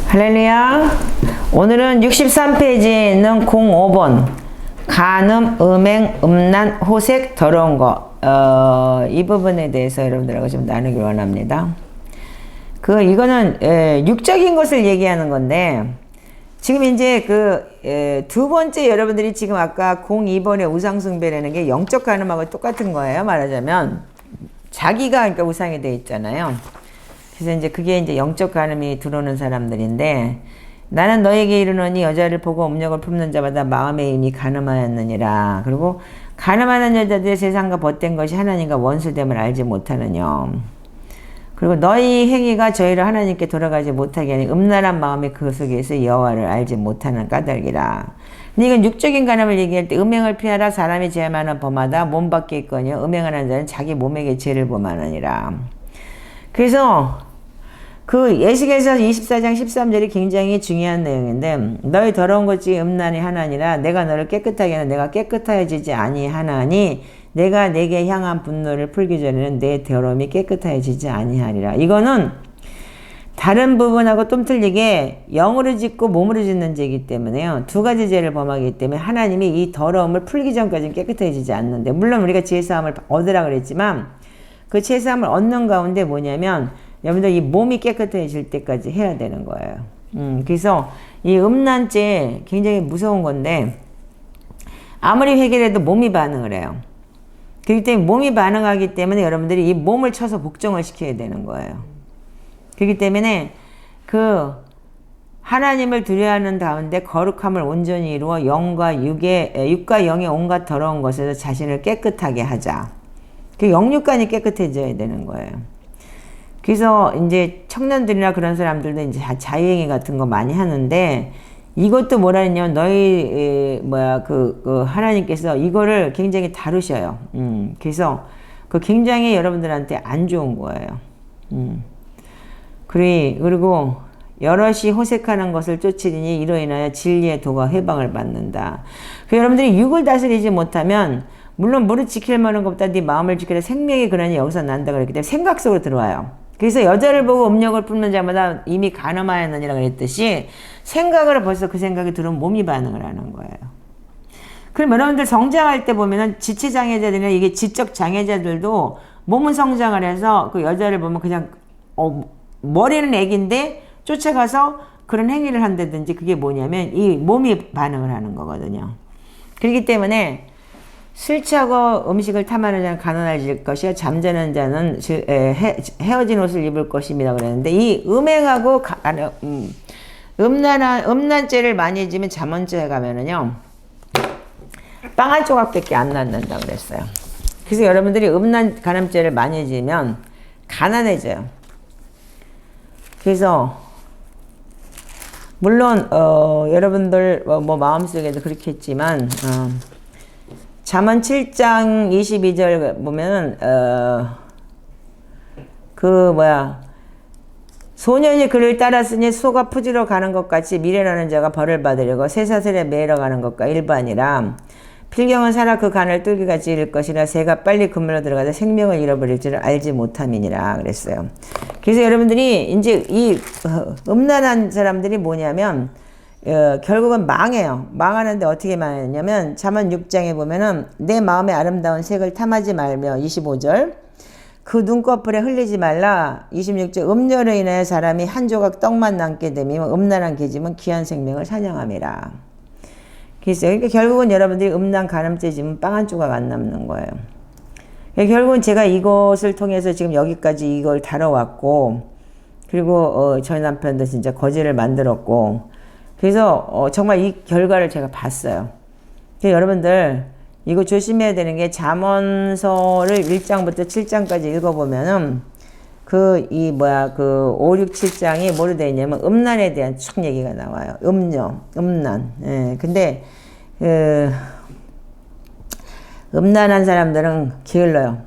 할렐루야. 오늘은 63페이지에 있는 05번 간음, 음행, 음란, 호색, 더러운 거 이 부분에 대해서 여러분들하고 좀 나누기 원합니다. 이거는 육적인 것을 얘기하는 건데 지금 이제 두 번째 여러분들이 지금 아까 02번의 우상숭배라는 게 영적 간음하고 똑같은 거예요. 말하자면 자기가 그러니까 우상이 돼 있잖아요. 그래서 이제 그게 이제 영적 간음이 들어오는 사람들인데 나는 너에게 이르노니 여자를 보고 음욕을 품는 자마다 마음에 이미 간음하였느니라. 그리고 간음하는 여자들의 세상과 벗된 것이 하나님과 원수됨을 알지 못하느뇨. 그리고 너희 행위가 저희를 하나님께 돌아가지 못하게 하니 음란한 마음이 그 속에서 여호와를 알지 못하는 까닭이라. 근데 이건 육적인 간음을 얘기할 때 음행을 피하라. 사람이 죄만한 범하다 몸 밖에 있거니와 음행하는 자는 자기 몸에게 죄를 범하느니라. 그래서 예수께서 24장 13절이 굉장히 중요한 내용인데 너희 더러운 것이 음란이 하나니라. 내가 너를 깨끗하게 하는 내가 깨끗하여지지 아니하나니 내가 내게 향한 분노를 풀기 전에는 내 더러움이 깨끗하여지지 아니하리라. 이거는 다른 부분하고 좀 틀리게 영으로 짓고 몸으로 짓는 죄이기 때문에요. 두 가지 죄를 범하기 때문에 하나님이 이 더러움을 풀기 전까지는 깨끗해지지 않는데, 물론 우리가 지혜사함을 얻으라 그랬지만 그 지혜사함을 얻는 가운데 뭐냐면 여러분들 이 몸이 깨끗해질 때까지 해야 되는 거예요. 그래서 이 음란죄 굉장히 무서운 건데 아무리 회개해도 몸이 반응을 해요. 그렇기 때문에 몸이 반응하기 때문에 여러분들이 이 몸을 쳐서 복종을 시켜야 되는 거예요. 그렇기 때문에 하나님을 두려워하는 가운데 거룩함을 온전히 이루어 육과 영의 온갖 더러운 것에서 자신을 깨끗하게 하자. 영육간이 깨끗해져야 되는 거예요. 그래서 이제 청년들이나 그런 사람들도 이제 자유행위 같은 거 많이 하는데 이것도 뭐라 했냐면 하나님께서 이거를 굉장히 다루셔요. 그래서 굉장히 여러분들한테 안 좋은 거예요. 그리고 여럿이 호색하는 것을 쫓으리니 이로 인하여 진리의 도가 해방을 받는다. 여러분들이 육을 다스리지 못하면 물론 무릇 지킬 만한 것보다 네 마음을 지키라 생명이 그러니 여기서 난다 그랬기 때문에 생각 속으로 들어와요. 그래서 여자를 보고 음욕을 품는 자마다 이미 간음하였느니라 그랬듯이 생각으로 벌써 그 생각이 들어오면 몸이 반응을 하는 거예요. 그럼 여러분들 성장할 때 보면은 지체장애자들이나 이게 지적 장애자들도 몸은 성장을 해서 그 여자를 보면 그냥 머리는 애기인데 쫓아가서 그런 행위를 한다든지 그게 뭐냐면 이 몸이 반응을 하는 거거든요. 그렇기 때문에 술 취하고 음식을 탐하는 자는 가난해질 것이요 잠자는 자는 헤어진 옷을 입을 것입니다 그랬는데 이 음행하고 음란죄를 많이 지면 잠언죄에 가면은요 빵 한 조각밖에 안 낳는다 그랬어요. 그래서 여러분들이 음란 간음죄를 많이 지면 가난해져요. 그래서 물론 여러분들 마음속에도 그렇겠지만 잠언 7장 22절 보면은 소년이 그를 따랐으니 소가 푸지러 가는 것 같이 미련하는 자가 벌을 받으려고 쇠사슬에 매러 가는 것과 일반이라. 필경은 살아 그 간을 뚫기같이 잃을 것이라 새가 빨리 그물로 들어가서 생명을 잃어버릴 줄을 알지 못함이니라 그랬어요. 그래서 여러분들이 이제 이 음란한 사람들이 뭐냐면 결국은 망해요. 망하는데 어떻게 망했냐면 잠언 6장에 보면은 내 마음의 아름다운 색을 탐하지 말며 25절 그 눈꺼풀에 흘리지 말라 26절 음료로 인하여 사람이 한 조각 떡만 남게 되면 음란한 계집은 귀한 생명을 사냥함이라. 그래서 그러니까 결국은 여러분들이 음란 간음죄 지면 빵 한 조각 안 남는 거예요. 결국은 제가 이것을 통해서 지금 여기까지 이걸 다뤄왔고 그리고 저희 남편도 진짜 거지를 만들었고 그래서 정말 이 결과를 제가 봤어요. 그래서 여러분들 이거 조심해야 되는 게 잠언서를 1장부터 7장까지 읽어보면은 5, 6, 7장이 뭐로 되어 있냐면 음란에 대한 쭉 얘기가 나와요. 음란. 예. 근데 음란한 사람들은 게을러요.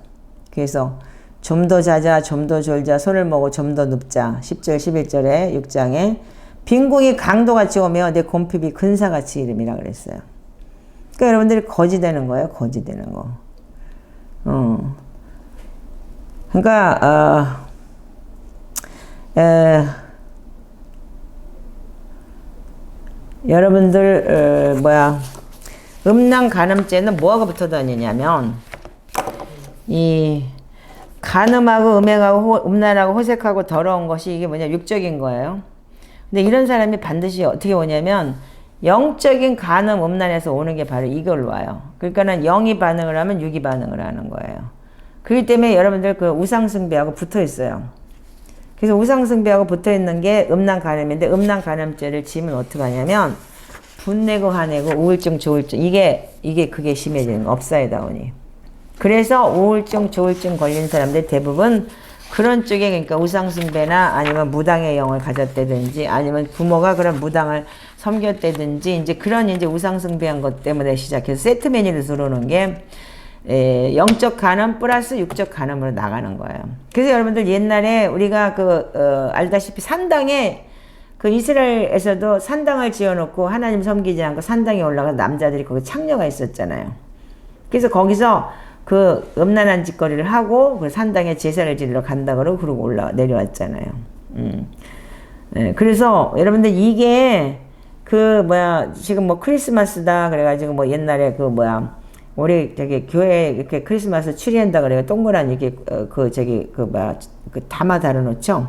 그래서 좀 더 자자, 좀 더 졸자, 손을 모으고 좀 더 눕자. 10절, 11절에 6장에 빈궁이 강도같이 오며 내 곰핍이 근사같이 이름이라 그랬어요. 그러니까 여러분들이 거지 되는 거예요. 거지 되는 거. 그러니까 여러분들 음란 간음죄는 뭐하고 붙어 다니냐면 이 간음하고 음행하고 음란하고 호색하고 더러운 것이 이게 뭐냐 육적인 거예요. 근데 이런 사람이 반드시 어떻게 오냐면 영적인 간음 음란에서 오는 게 바로 이걸로 와요. 그러니까는 영이 반응을 하면 육이 반응을 하는 거예요. 그렇기 때문에 여러분들 그 우상숭배하고 붙어 있어요. 그래서 우상숭배하고 붙어 있는 게 음란 간음인데 음란 간음죄를 지면 어떻게 하냐면 분내고 화내고 우울증 조울증 그게 심해지는 거 업사이드다운이. 그래서 우울증 조울증 걸린 사람들 대부분 그런 쪽에 그러니까 우상숭배나 아니면 무당의 영을 가졌다든지 아니면 부모가 그런 무당을 섬겼다든지 이제 그런 이제 우상숭배한 것 때문에 시작해서 세트 메뉴로 들어오는 게 영적 간음 플러스 육적 간음으로 나가는 거예요. 그래서 여러분들 옛날에 우리가 알다시피 산당에 그 이스라엘에서도 산당을 지어놓고 하나님 섬기지 않고 산당에 올라가서 남자들이 거기 창녀가 있었잖아요. 그래서 거기서 그 음란한 짓거리를 하고 그 산당에 제사를 지내러 간다 그러고 내려왔잖아요. 네, 그래서 여러분들 이게 지금 뭐 크리스마스다 그래가지고 뭐 옛날에 우리 교회 이렇게 크리스마스 추리한다 그래요. 동그란 이렇게 담아 달아놓죠.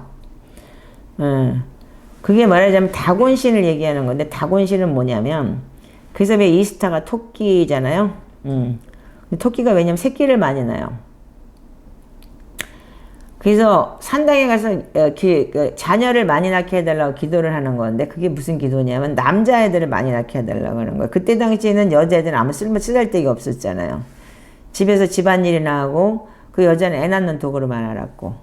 그게 말하자면 다곤신을 얘기하는 건데 다곤신은 뭐냐면 그래서 왜 이스타가 토끼잖아요. 토끼가 왜냐면 새끼를 많이 낳아요. 그래서 산당에 가서 자녀를 많이 낳게 해달라고 기도를 하는 건데 그게 무슨 기도냐면 남자애들을 많이 낳게 해달라고 하는 거예요. 그때 당시에는 여자애들은 아무 쓰잘데기 없었잖아요. 집에서 집안일이나 하고 그 여자는 애 낳는 도구로만 알았고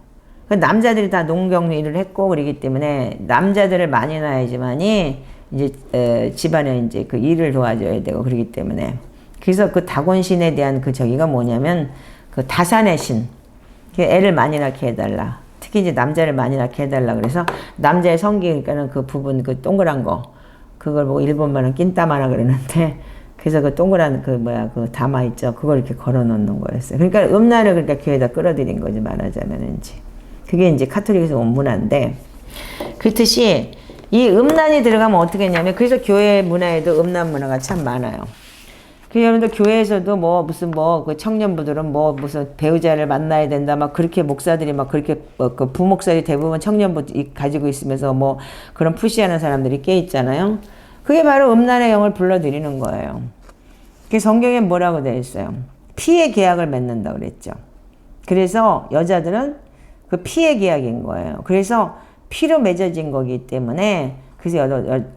남자들이 다 농경 일을 했고 그러기 때문에 남자들을 많이 낳아야지만이 이제 집안에 이제 그 일을 도와줘야 되고 그러기 때문에 그래서 그 다곤신에 대한 저기가 뭐냐면 그 다산의 신 애를 많이 낳게 해달라. 특히 이제 남자를 많이 낳게 해달라. 그래서 남자의 성기, 그러니까는 그 부분, 그 동그란 거, 그걸 보고 일본말은 낀따마라 그러는데, 그래서 그 동그란 그 담아 있죠. 그걸 이렇게 걸어 놓는 거였어요. 그러니까 음란을 그러니까 교회에다 끌어들인 거지, 말하자면은지. 그게 이제 카톨릭에서 온 문화인데, 그렇듯이 이 음란이 들어가면 어떻게 했냐면, 그래서 교회 문화에도 음란 문화가 참 많아요. 그 여러분들 교회에서도 그 청년부들은 무슨 배우자를 만나야 된다 막 그렇게 목사들이 막 그렇게 그 부목사들이 대부분 청년부 가지고 있으면서 그런 푸시하는 사람들이 꽤 있잖아요. 그게 바로 음란의 영을 불러들이는 거예요. 그 성경에 뭐라고 되어 있어요? 피의 계약을 맺는다 그랬죠. 그래서 여자들은 그 피의 계약인 거예요. 그래서 피로 맺어진 거기 때문에 그래서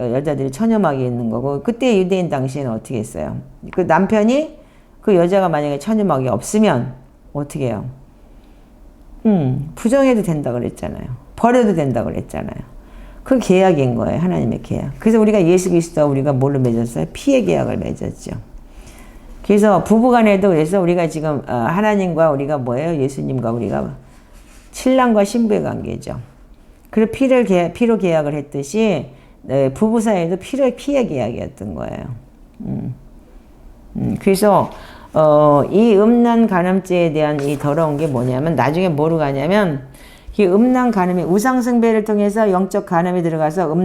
여자들이 처녀막에 있는 거고 그때 유대인 당시에는 어떻게 했어요? 그 남편이 그 여자가 만약에 처녀막이 없으면 어떻게 해요? 부정해도 된다 그랬잖아요. 버려도 된다 그랬잖아요. 그 계약인 거예요. 하나님의 계약. 그래서 우리가 예수 그리스도와 우리가 뭘로 맺었어요? 피의 계약을 맺었죠. 그래서 부부간에도 그래서 우리가 지금 하나님과 우리가 뭐예요? 예수님과 우리가 신랑과 신부의 관계죠. 그리고 피로 계약을 했듯이 부부 사이에도 피의 계약이었던 거예요. 그래서 이 음란 간음죄에 대한 이 더러운 게 뭐냐면 나중에 뭐로 가냐면 이 음란 간음이 우상숭배를 통해서 영적 간음이 들어가서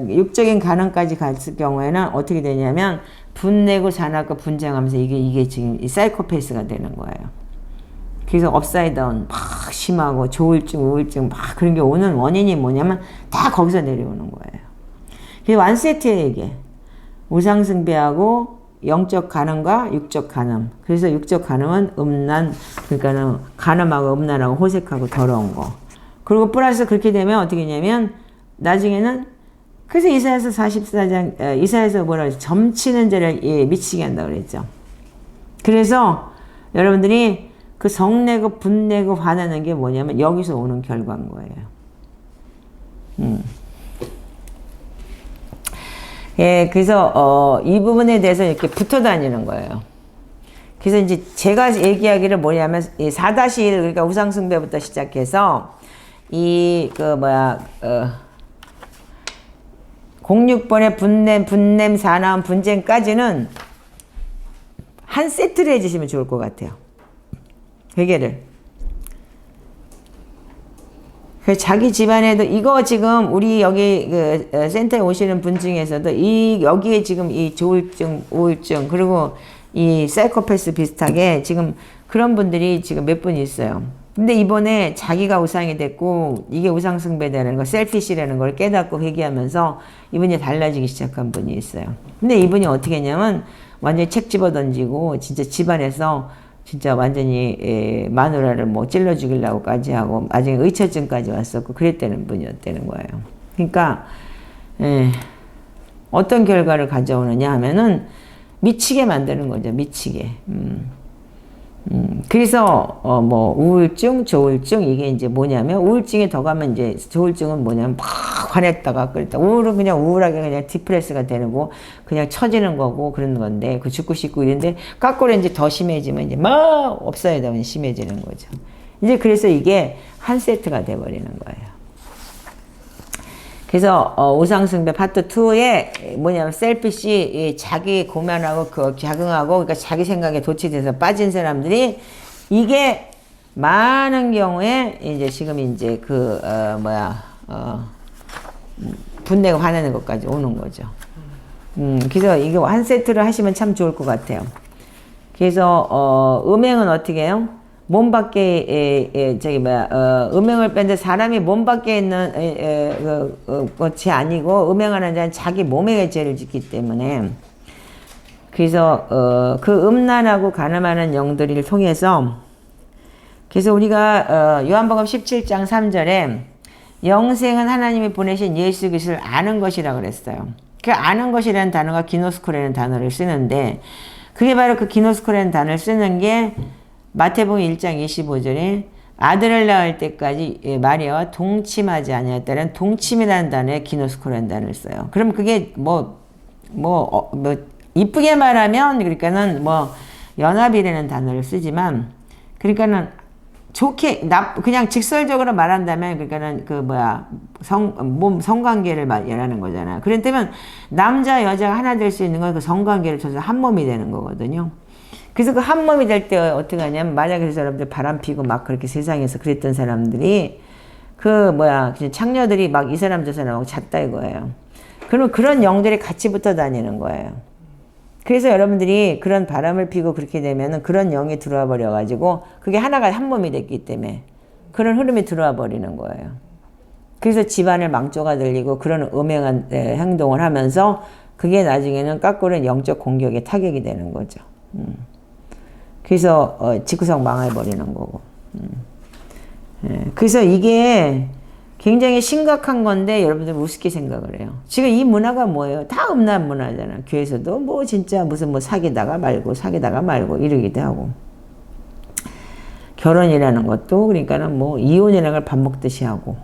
육적인 간음까지 갔을 경우에는 어떻게 되냐면 분내고 자나고 분쟁하면서 이게 지금 이 사이코패스가 되는 거예요. 그래서 업사이드다운 막 심하고 조울증, 우울증 막 그런 게 오는 원인이 뭐냐면 다 거기서 내려오는 거예요. 그게 완세트예요, 이게. 우상숭배하고 영적 간음과 육적 간음. 그래서 육적 간음은 음란, 그러니까는 간음하고 음란하고 호색하고 더러운 거. 그리고 플러스 그렇게 되면 어떻게 되냐면 나중에는 그래서 이사야서 44장, 이사야서 뭐라 그랬죠? 점치는 자를 미치게 한다고 그랬죠. 그래서 여러분들이 그 성내고 분내고 화나는 게 뭐냐면 여기서 오는 결과인 거예요. 예, 그래서 이 부분에 대해서 이렇게 붙어 다니는 거예요. 그래서 이제 제가 얘기하기를 뭐냐면 이 4-1 그러니까 우상숭배부터 시작해서 06번의 분냄 사나움 분쟁까지는 한 세트를 해주시면 좋을 것 같아요. 회개를. 그 자기 집안에도 이거 지금 우리 여기 그 센터에 오시는 분 중에서도 이 여기에 지금 이 조울증, 우울증 그리고 이 사이코패스 비슷하게 지금 그런 분들이 지금 몇 분 있어요. 근데 이번에 자기가 우상이 됐고 이게 우상숭배라는 거, 셀피시라는 걸 깨닫고 회개하면서 이분이 달라지기 시작한 분이 있어요. 근데 이분이 어떻게 했냐면 완전히 책 집어 던지고 진짜 집안에서 진짜 완전히 마누라를 뭐 찔러 죽이려고까지 하고 나중에 의처증까지 왔었고 그랬다는 분이었다는 거예요. 그러니까 어떤 결과를 가져오느냐 하면은 미치게 만드는 거죠. 미치게. 그래서 뭐 우울증, 조울증 이게 이제 뭐냐면 우울증에 더 가면 이제 조울증은 뭐냐면 막 화냈다가 끓다 우울은 그냥 우울하게 그냥 디프레스가 되는 거 그냥 처지는 거고 그런 건데 그 죽고 싶고 이런데 거꾸로 이제 더 심해지면 이제 막 없어야 되면 심해지는 거죠. 이제 그래서 이게 한 세트가 돼 버리는 거예요. 그래서 우상숭배 파트 2에 뭐냐면 셀피시 자기 고면하고 그 자긍하고 그러니까 자기 생각에 도취돼서 빠진 사람들이 이게 많은 경우에 이제 지금 이제 그 분내고 화내는 것까지 오는 거죠. 그래서 이거 한 세트를 하시면 참 좋을 것 같아요. 그래서 음행은 어떻게 해요? 몸 밖에 음행을 뺀데 사람이 몸 밖에 있는 것이 아니고 음행하는 자는 자기 몸의 죄를 짓기 때문에 그래서 그 음란하고 간음하는 영들을 통해서 그래서 우리가 요한복음 17장 3절에 영생은 하나님이 보내신 예수 그리스도를 아는 것이라고 그랬어요. 그 아는 것이라는 단어가 기노스코라는 단어를 쓰는데 그게 바로 그 기노스코라는 단어를 쓰는 게 마태복음 1장 25절에 아들을 낳을 때까지 마리아와 동침하지 아니했다는 동침이라는 단어에 기노스코라는 단어를 써요. 그럼 그게 이쁘게 말하면 그러니까는 뭐 연합이라는 단어를 쓰지만 그러니까는 좋게 그냥 직설적으로 말한다면 그러니까는 성관계를 말하는 거잖아요. 그렇다면 남자 여자가 하나 될 수 있는 건 그 성관계를 통해서 한 몸이 되는 거거든요. 그래서 그 한 몸이 될 때 어떻게 하냐면 만약에 그 사람들 바람 피고 막 그렇게 세상에서 그랬던 사람들이 그냥 창녀들이 막 이 사람 저 사람하고 잤다 이거예요. 그러면 그런 영들이 같이 붙어 다니는 거예요. 그래서 여러분들이 그런 바람을 피고 그렇게 되면은 그런 영이 들어와 버려 가지고 그게 하나가 한 몸이 됐기 때문에 그런 흐름이 들어와 버리는 거예요. 그래서 집안을 망조가 들리고 그런 음행한 행동을 하면서 그게 나중에는 거꾸로 영적 공격에 타격이 되는 거죠. 그래서 집구석 망해버리는 거고. 그래서 이게 굉장히 심각한 건데 여러분들 우습게 생각을 해요. 지금 이 문화가 뭐예요? 다 음란 문화잖아. 교회에서도 뭐 진짜 무슨 뭐 사귀다가 말고 이러기도 하고. 결혼이라는 것도 그러니까는 뭐 이혼이라는 걸 밥 먹듯이 하고.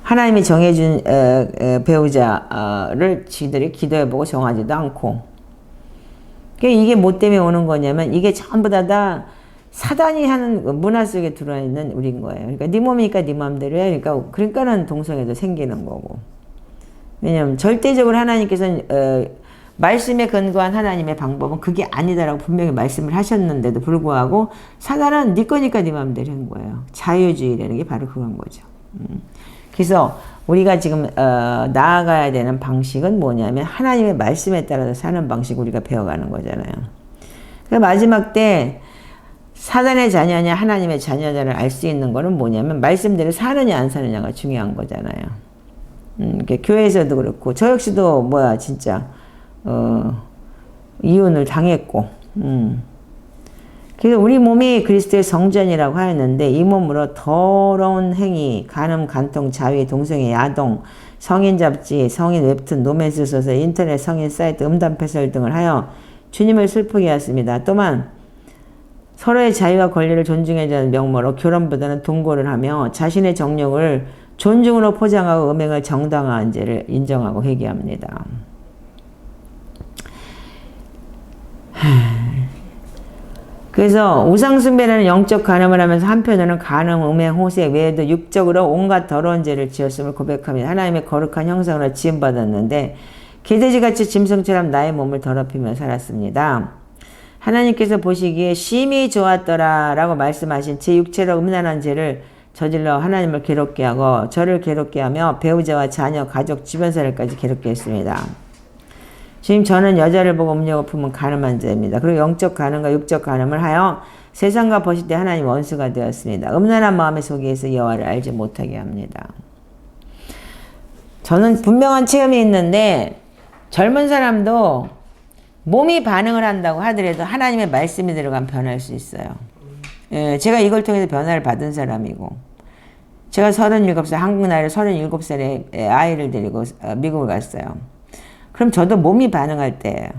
하나님이 정해준 배우자를 지들이 기도해보고 정하지도 않고. 이게 뭐 때문에 오는 거냐면 이게 전부 다 사단이 하는 문화 속에 들어와 있는 우리인 거예요. 그러니까 네 몸이니까 네 마음대로 해. 그러니까는 동성애도 생기는 거고. 왜냐면 절대적으로 하나님께서는 말씀에 근거한 하나님의 방법은 그게 아니다라고 분명히 말씀을 하셨는데도 불구하고 사단은 네 거니까 네 마음대로 한 거예요. 자유주의라는 게 바로 그건 거죠. 그래서 우리가 지금 나아가야 되는 방식은 뭐냐면 하나님의 말씀에 따라서 사는 방식 우리가 배워가는 거잖아요. 그 마지막 때 사단의 자녀냐 하나님의 자녀냐를 알 수 있는 거는 뭐냐면 말씀대로 사느냐 안 사느냐가 중요한 거잖아요. 교회에서도 그렇고 저 역시도 진짜 이혼을 당했고 그래서 우리 몸이 그리스도의 성전이라고 하였는데 이 몸으로 더러운 행위, 간음, 간통, 자위, 동성애, 야동, 성인 잡지, 성인 웹툰, 로맨스 소설, 인터넷 성인 사이트, 음담 패설 등을 하여 주님을 슬프게 하였습니다. 또한 서로의 자유와 권리를 존중해주는 명목으로 결혼보다는 동거를 하며 자신의 정욕을 존중으로 포장하고 음행을 정당화한 죄를 인정하고 회개합니다. 그래서 우상숭배라는 영적 간음을 하면서 한편으로는 간음, 음행, 호색 외에도 육적으로 온갖 더러운 죄를 지었음을 고백합니다. 하나님의 거룩한 형상으로 지음받았는데 개돼지같이 짐승처럼 나의 몸을 더럽히며 살았습니다. 하나님께서 보시기에 심히 좋았더라 라고 말씀하신 제 육체로 음란한 죄를 저질러 하나님을 괴롭게 하고 저를 괴롭게 하며 배우자와 자녀, 가족, 주변사람까지 괴롭게 했습니다. 주님, 저는 여자를 보고 음욕을 품은 가늠한 자입니다. 그리고 영적 가늠과 육적 가늠을 하여 세상과 보실 때 하나님 원수가 되었습니다. 음란한 마음의 속에서 여호와를 알지 못하게 합니다. 저는 분명한 체험이 있는데 젊은 사람도 몸이 반응을 한다고 하더라도 하나님의 말씀이 들어가면 변할 수 있어요. 예, 제가 이걸 통해서 변화를 받은 사람이고 제가 37살, 한국 나이로 37살에 아이를 데리고 미국을 갔어요. 그럼 저도 몸이 반응할 때예요.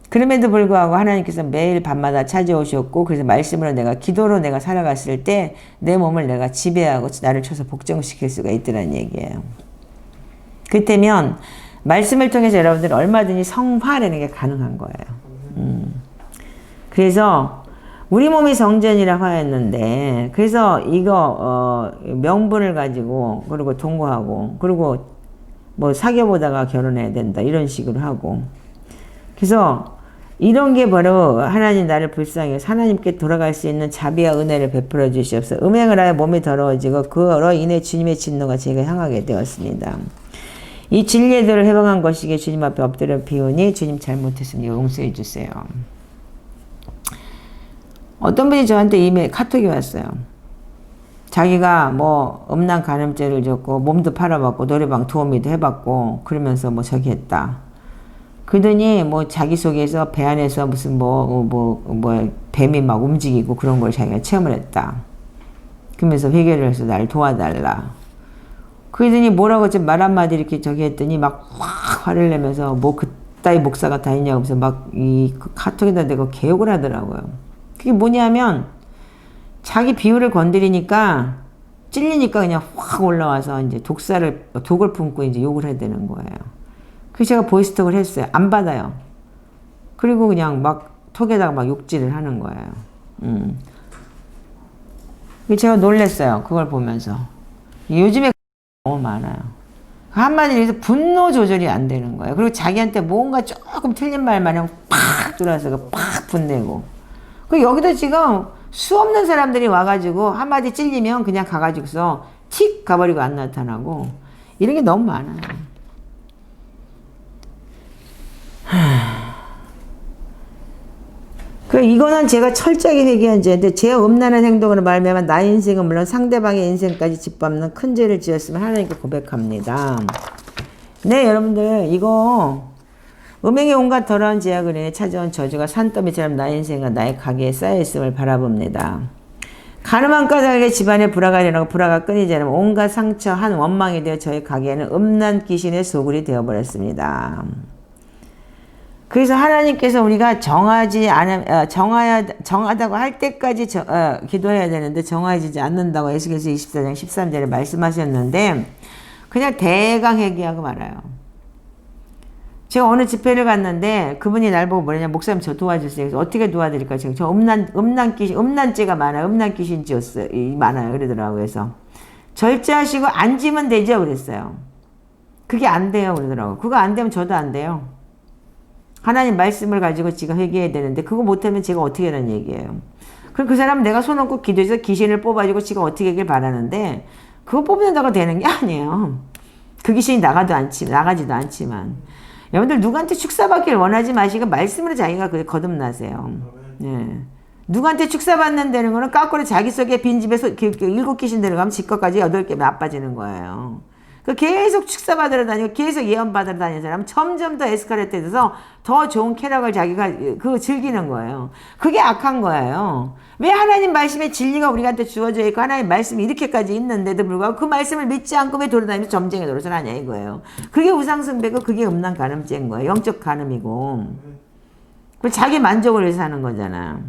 그럼에도 불구하고 하나님께서 매일 밤마다 찾아오셨고 그래서 말씀으로 내가 기도로 내가 살아갔을 때 내 몸을 내가 지배하고 나를 쳐서 복종시킬 수가 있더란 얘기예요. 그때면 말씀을 통해서 여러분들 얼마든지 성화라는 게 가능한 거예요. 그래서 우리 몸이 성전이라고 하였는데 그래서 이거 명분을 가지고 그리고 동거하고 그리고 뭐 사귀어보다가 결혼해야 된다 이런 식으로 하고 그래서 이런 게 바로 하나님 나를 불쌍히 해서 하나님께 돌아갈 수 있는 자비와 은혜를 베풀어 주시옵소서. 음행을 하여 몸이 더러워지고 그로 인해 주님의 진노가 제가 향하게 되었습니다. 이 진리들을 해방한 것이기에 주님 앞에 엎드려 비우니 주님 잘못했으니 용서해 주세요. 어떤 분이 저한테 이메일 카톡이 왔어요. 자기가 뭐 음란 간음죄를 졌고 몸도 팔아봤고 노래방 도우미도 해봤고 그러면서 뭐 저기 했다. 그러더니 뭐 자기 속에서 배 안에서 무슨 뱀이 막 움직이고 그런 걸 자기가 체험을 했다. 그러면서 회개를 해서 날 도와달라. 그러더니 뭐라고 좀 말 한마디 이렇게 저기 했더니 막 확 화를 내면서 뭐 그따위 목사가 다 있냐고 하면서 막 이 카톡에다 대고 개욕을 하더라고요. 그게 뭐냐면 자기 비유를 건드리니까 찔리니까 그냥 확 올라와서 이제 독을 품고 이제 욕을 해야 되는 거예요. 그래서 제가 보이스톡을 했어요. 안 받아요. 그리고 그냥 막 톡에다가 막 욕질을 하는 거예요. 제가 놀랬어요. 그걸 보면서. 요즘에 너무 많아요. 한마디로 해서 분노 조절이 안 되는 거예요. 그리고 자기한테 뭔가 조금 틀린 말만 하면 팍 들어와서 팍 분내고. 그리고 여기도 지금 수 없는 사람들이 와가지고 한마디 찔리면 그냥 가가지고서 틱 가버리고 안 나타나고 이런 게 너무 많아요. 이거는 제가 철저하게 회개한 죄인데 제 음란한 행동으로 말미암아 나의 인생은 물론 상대방의 인생까지 짓밟는 큰 죄를 지었으면 하나님께 고백합니다. 네, 여러분들 이거 음행의 온갖 더러운 제약을 인해 찾아온 저주가 산더미처럼 나의 인생과 나의 가게에 쌓여있음을 바라봅니다. 가늠한 까닭에 집안에 불화가 일어나고 불화가 끊이지 않으면 온갖 상처 한 원망이 되어 저의 가게에는 음란 귀신의 소굴이 되어버렸습니다. 그래서 하나님께서 우리가 정하다고 할 때까지 기도해야 되는데 정해지지 않는다고 에스겔서 24장 13절에 말씀하셨는데 그냥 대강 회개하고 말아요. 제가 어느 집회를 갔는데 그분이 날 보고 뭐냐냐 목사님 저 도와주세요. 그래서 어떻게 도와드릴까요? 저 음란죄가 많아요. 음란 귀신죄였어요. 많아요. 그러더라고요. 그래서 절제하시고 앉으면 되죠. 그랬어요. 그게 안 돼요. 그러더라고요. 그거 안 되면 저도 안 돼요. 하나님 말씀을 가지고 지가 회개해야 되는데 그거 못하면 제가 어떻게 하는 얘기예요. 그럼 그 사람 내가 손 얹고 기도해서 귀신을 뽑아주고 지가 어떻게 하길 바라는데 그거 뽑는다고 되는 게 아니에요. 그 귀신이 나가지도 않지만 여러분들 누구한테 축사받기를 원하지 마시고 말씀으로 자기가 거듭나세요. 네. 누구한테 축사받는 다는 거는 거꾸로 자기 속에 빈집에서 7 귀신 들어가면 지 것까지 8개 나빠지는 거예요. 계속 축사받으러 다니고 계속 예언받으러 다니는 사람은 점점 더 에스컬레이트 돼서 더 좋은 쾌락을 자기가 즐기는 거예요. 그게 악한 거예요. 왜 하나님 말씀의 진리가 우리한테 주어져 있고 하나님 말씀이 이렇게까지 있는데도 불구하고 그 말씀을 믿지 않고 왜 돌아다니면서 점쟁이 노릇을 하냐 이거예요. 그게 우상숭배고 그게 음란 간음죄인 거예요. 영적 간음이고. 자기 만족을 위해서 하는 거잖아.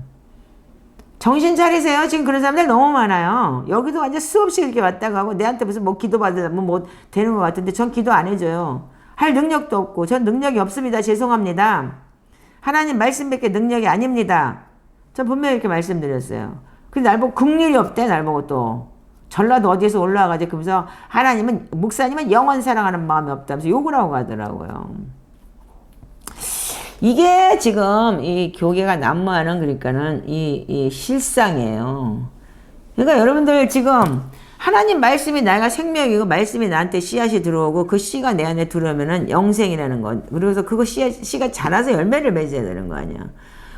정신 차리세요. 지금 그런 사람들 너무 많아요. 여기도 완전 수없이 이렇게 왔다 가고 내한테 무슨 뭐 기도 받으면 뭐 되는 것 같은데 전 기도 안 해줘요. 할 능력도 없고 전 능력이 없습니다. 죄송합니다. 하나님 말씀밖에 능력이 아닙니다. 전 분명히 이렇게 말씀드렸어요. 근데 날 보고 긍휼이 없대. 날 보고 또 전라도 어디에서 올라와가지고 그러면서 목사님은 영원 사랑하는 마음이 없다면서 욕을 하고 가더라고요. 이게 지금 이 교계가 난무하는 그러니까는 이 실상이에요. 그러니까 여러분들 지금 하나님 말씀이 내가 생명이고 말씀이 나한테 씨앗이 들어오고 그 씨가 내 안에 들어오면은 영생이라는 거. 그래서 그거 씨가 자라서 열매를 맺어야 되는 거 아니야.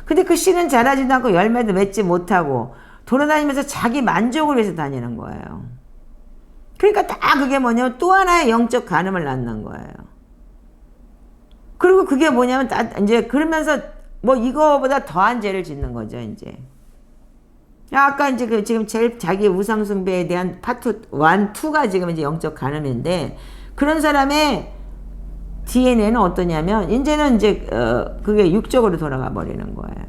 근데 그 씨는 자라지도 않고 열매도 맺지 못하고 돌아다니면서 자기 만족을 위해서 다니는 거예요. 그러니까 다 그게 뭐냐면 또 하나의 영적 간음을 낳는 거예요. 그리고 그게 뭐냐면 이제 그러면서 뭐 이거보다 더한 죄를 짓는 거죠, 이제. 아까 이제 지금 제일 자기 우상숭배에 대한 파트 1, 2가 지금 이제 영적 간음인데 그런 사람의 DNA는 어떠냐면 이제는 이제 그게 육적으로 돌아가 버리는 거예요.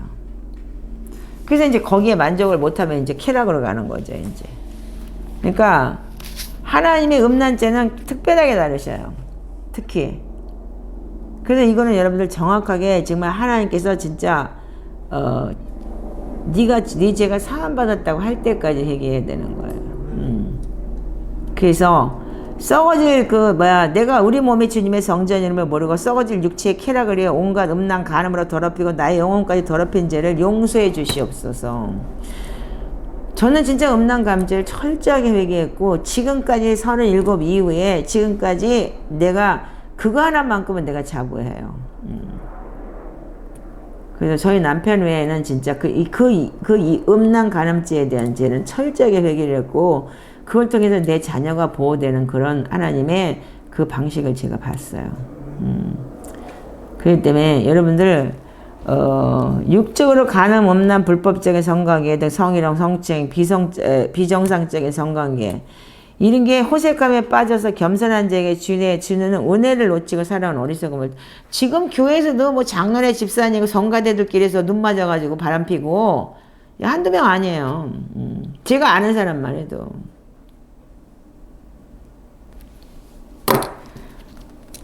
그래서 이제 거기에 만족을 못하면 이제 쾌락으로 가는 거죠, 이제. 그러니까 하나님의 음란죄는 특별하게 다르셔요. 특히. 그래서 이거는 여러분들 정확하게 정말 하나님께서 진짜 네 죄가 사함받았다고 할 때까지 회개해야 되는 거예요. 그래서 썩어질 내가 우리 몸이 주님의 성전임을 모르고 썩어질 육체의 쾌락을 위해 온갖 음란 간음으로 더럽히고 나의 영혼까지 더럽힌 죄를 용서해 주시옵소서. 저는 진짜 음란 감죄를 철저하게 회개했고 지금까지 37 이후에 지금까지 내가 그거 하나만큼은 내가 자부해요. 그래서 저희 남편 외에는 진짜 이 음란 간음죄에 대한 죄는 철저하게 회개를 했고 그걸 통해서 내 자녀가 보호되는 그런 하나님의 그 방식을 제가 봤어요. 그렇기 때문에 여러분들 육적으로 간음, 음란, 불법적인 성관계 등 성희롱, 성추행, 비정상적인 성관계 이런 게 호색함에 빠져서 겸손한 자에게 주는 은혜를 놓치고 살아온 어리석음을 지금 교회에서도 뭐 장로네 집사님이고 성가대들끼리서 눈 맞아가지고 바람피고 한두 명 아니에요. 제가 아는 사람만 해도.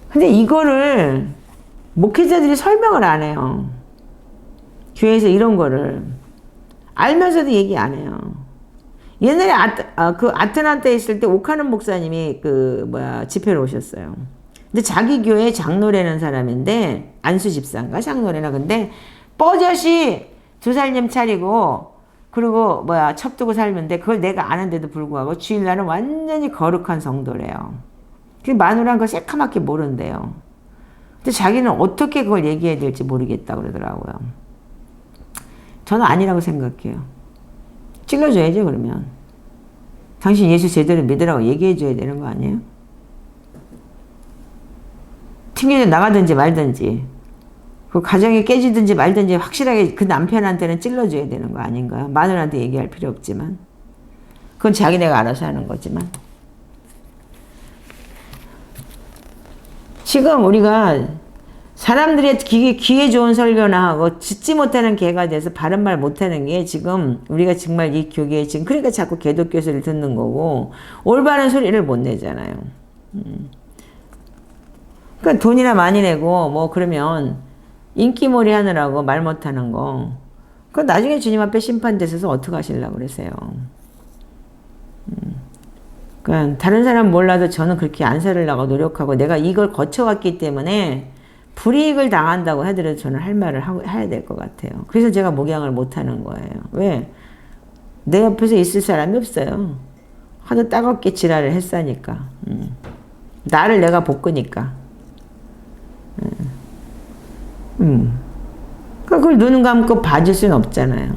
근데 이거를 목회자들이 설명을 안 해요. 교회에서 이런 거를 알면서도 얘기 안 해요. 옛날에 아틀란타에 있을 때 오카는 목사님이 집회를 오셨어요. 근데 자기 교회 장로라는 사람인데 안수 집사인가 장로래나 근데 뻐젓이 두 살념 차리고 그리고 첩두고 살면데 그걸 내가 아는데도 불구하고 주일날은 완전히 거룩한 성도래요. 그 마누라는 걸 새카맣게 모른대요. 근데 자기는 어떻게 그걸 얘기해야 될지 모르겠다 그러더라고요. 저는 아니라고 생각해요. 찔러줘야죠, 그러면. 당신 예수 제대로 믿으라고 얘기해줘야 되는 거 아니에요? 튕겨져 나가든지 말든지, 그 가정이 깨지든지 말든지 확실하게 그 남편한테는 찔러줘야 되는 거 아닌가요? 마누라한테 얘기할 필요 없지만. 그건 자기네가 알아서 하는 거지만. 지금 우리가 사람들의 귀에 좋은 설교나 하고 듣지 못하는 개가 돼서 바른 말 못하는 게 지금 우리가 정말 이 교계에 지금 그러니까 자꾸 개독교 소리를 듣는 거고 올바른 소리를 못 내잖아요. 그러니까 돈이나 많이 내고 그러면 인기몰이 하느라고 말 못하는 거 그 나중에 주님 앞에 심판되셔서 어떻게 하시려고 그러세요. 그러니까 다른 사람 몰라도 저는 그렇게 안 살으려고 노력하고 내가 이걸 거쳐왔기 때문에 불이익을 당한다고 하더라도 저는 할 말을 해야 될 것 같아요. 그래서 제가 목양을 못하는 거예요. 왜? 내 옆에서 있을 사람이 없어요. 하도 따갑게 지랄을 했으니까. 나를 내가 볶으니까. 그걸 눈 감고 봐줄 수는 없잖아요.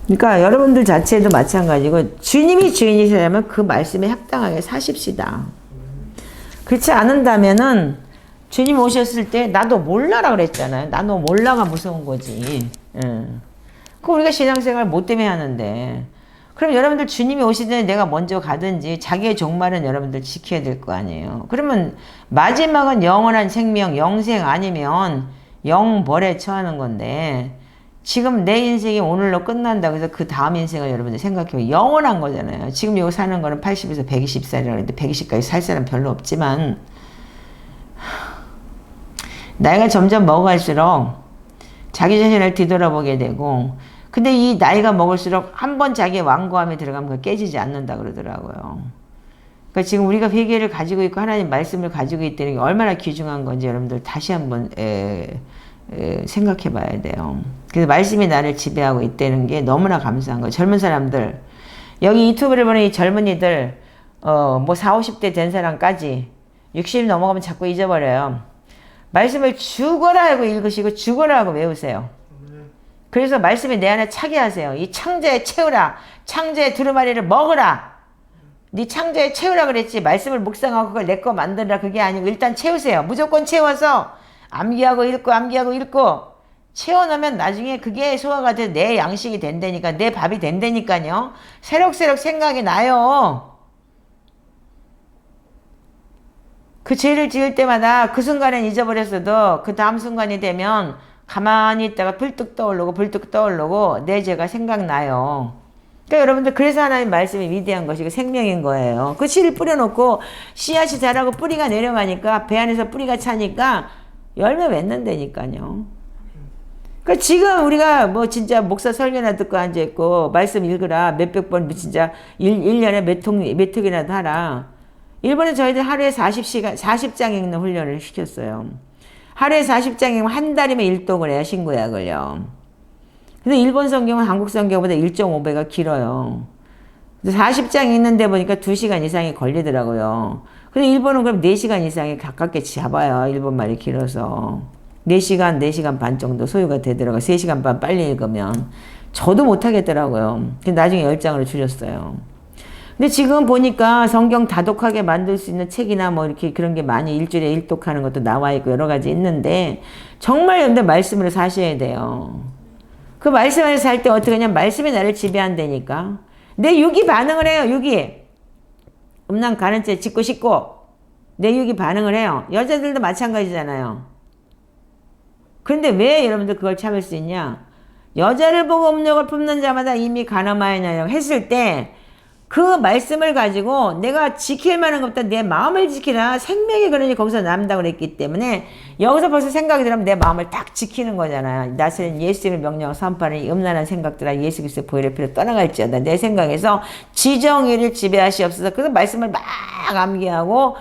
그러니까 여러분들 자체도 마찬가지고 주님이 주인이시라면 그 말씀에 합당하게 사십시다. 그렇지 않은다면은 주님 오셨을 때 나도 몰라라 그랬잖아요. 나도 몰라가 무서운 거지. 그 우리가 신앙생활 뭐 때문에 하는데. 그럼 여러분들 주님이 오시기 전에 내가 먼저 가든지 자기의 종말은 여러분들 지켜야 될 거 아니에요. 그러면 마지막은 영원한 생명, 영생 아니면 영벌에 처하는 건데 지금 내 인생이 오늘로 끝난다. 그래서 그 다음 인생을 여러분들 생각해요. 영원한 거잖아요. 지금 이거 사는 거는 80에서 120살이라고 했는데 120까지 살 사람 별로 없지만 나이가 점점 먹어갈수록 자기 자신을 뒤돌아보게 되고 근데 이 나이가 먹을수록 한 번 자기의 완고함에 들어가면 그거 깨지지 않는다 그러더라고요. 그러니까 지금 우리가 회개를 가지고 있고 하나님 말씀을 가지고 있다는 게 얼마나 귀중한 건지 여러분들 다시 한번 생각해 봐야 돼요. 그래서 말씀이 나를 지배하고 있다는 게 너무나 감사한 거예요. 젊은 사람들 여기 유튜브를 보는 이 젊은이들, 뭐 40, 50대 된 사람까지 60 넘어가면 자꾸 잊어버려요. 말씀을 죽어라 하고 읽으시고 죽어라 하고 외우세요. 그래서 말씀이 내 안에 차게 하세요. 이 창자에 채우라. 창자의 두루마리를 먹으라. 네 창자에 채우라 그랬지. 말씀을 묵상하고 그걸 내 거 만들라 그게 아니고 일단 채우세요. 무조건 채워서 암기하고 읽고 암기하고 읽고 채워놓으면 나중에 그게 소화가 돼서 내 양식이 된다니까. 내 밥이 된다니까요. 새록새록 생각이 나요. 그 죄를 지을 때마다 그 순간엔 잊어버렸어도 그 다음 순간이 되면 가만히 있다가 불뚝 떠오르고 내 죄가 생각나요. 그러니까 여러분들 그래서 하나님 말씀이 위대한 것이고 생명인 거예요. 그 씨를 뿌려놓고 씨앗이 자라고 뿌리가 내려가니까 배 안에서 뿌리가 차니까 열매 맺는다니까요. 그러니까 지금 우리가 뭐 진짜 목사 설교나 듣고 앉아있고 말씀 읽으라 몇백 번 진짜 1년에 몇 통이라도 하라. 일본에 저희들 하루에 40장 읽는 훈련을 시켰어요. 하루에 40장 읽으면 한 달이면 일독을 해요, 신구약을요. 근데 일본 성경은 한국 성경보다 1.5배가 길어요. 40장 읽는데 보니까 2시간 이상이 걸리더라고요. 근데 일본은 그럼 4시간 이상이 가깝게 잡아요, 일본 말이 길어서. 4시간, 4시간 반 정도 소요가 되더라고요. 3시간 반 빨리 읽으면. 저도 못하겠더라고요. 근데 나중에 10장으로 줄였어요. 근데 지금 보니까 성경 다독하게 만들 수 있는 책이나 뭐 이렇게 그런 게 많이 일주일에 일독하는 것도 나와 있고 여러 가지 있는데 정말 여러분들 말씀으로 사셔야 돼요. 그 말씀 안에서 살 때 어떻게 하냐면 말씀이 나를 지배한다니까. 내 육이 반응을 해요. 육이. 음란 가는 채 짖고 싶고 내 육이 반응을 해요. 여자들도 마찬가지잖아요. 그런데 왜 여러분들 그걸 참을 수 있냐? 여자를 보고 음욕을 품는 자마다 이미 가늠하였느냐고 했을 때 그 말씀을 가지고 내가 지킬 만한 것보다 내 마음을 지키라. 생명이 그러니 거기서 남다고 그랬기 때문에 여기서 벌써 생각이 들으면 내 마음을 딱 지키는 거잖아요. 나서는 예수를 명령하고 선포하는 이 음란한 생각들아 예수 그리스도의 보혈의 피로 떠나갈지어다. 내 생각에서 지정의를 지배하시옵소서. 그래서 말씀을 막 암기하고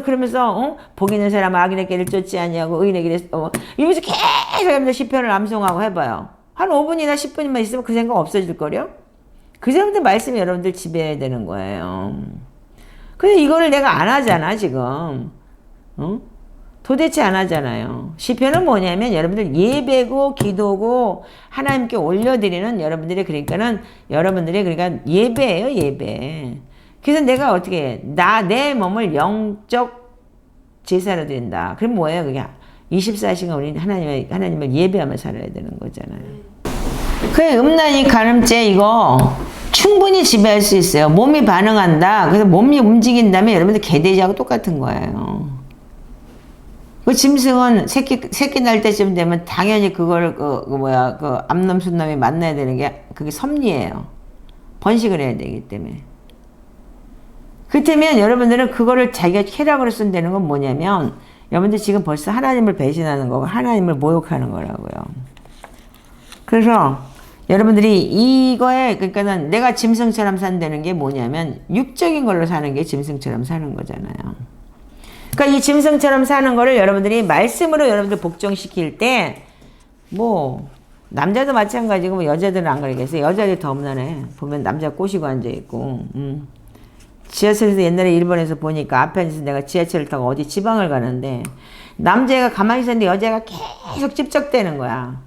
그러면서 복 있는 사람은 악인의 길을 쫓지 아니하고 의인의 길에 이러면서 계속 하면서 시편을 암송하고 해봐요. 한 5분이나 10분만 있으면 그 생각 없어질 거요. 그 사람들 말씀이 여러분들 지배해야 되는 거예요. 근데 이거를 내가 안 하잖아, 지금. 도대체 안 하잖아요. 시편은 뭐냐면 여러분들 예배고 기도고 하나님께 올려드리는 여러분들이 그러니까 예배예요, 예배. 그래서 내가 어떻게 해? 내 몸을 영적 제사로 드린다. 그럼 뭐예요, 그게? 24시간 우리 하나님을 예배하며 살아야 되는 거잖아요. 그 음란이 가늠죄 이거 충분히 지배할 수 있어요. 몸이 반응한다. 그래서 몸이 움직인다면 여러분들 개돼지하고 똑같은 거예요. 그 짐승은 새끼 날 때쯤 되면 당연히 그걸 그 암놈 순놈이 만나야 되는 게 그게 섭리예요. 번식을 해야 되기 때문에. 그렇다면 여러분들은 그거를 자기가 쾌락으로 쓴다는 건 뭐냐면 여러분들 지금 벌써 하나님을 배신하는 거고 하나님을 모욕하는 거라고요. 그래서 여러분들이 이거에 그러니까는 내가 짐승처럼 산다는 게 뭐냐면 육적인 걸로 사는 게 짐승처럼 사는 거잖아요. 그러니까 이 짐승처럼 사는 거를 여러분들이 말씀으로 여러분들 복종시킬 때 뭐 남자도 마찬가지고 뭐 여자들은 안 그러겠어요. 여자들이 더 음란해. 보면 남자 꼬시고 앉아있고 지하철에서 옛날에 일본에서 보니까 앞에 앉아서 내가 지하철을 타고 어디 지방을 가는데 남자가 가만히 있었는데 여자가 계속 찝쩍대는 거야.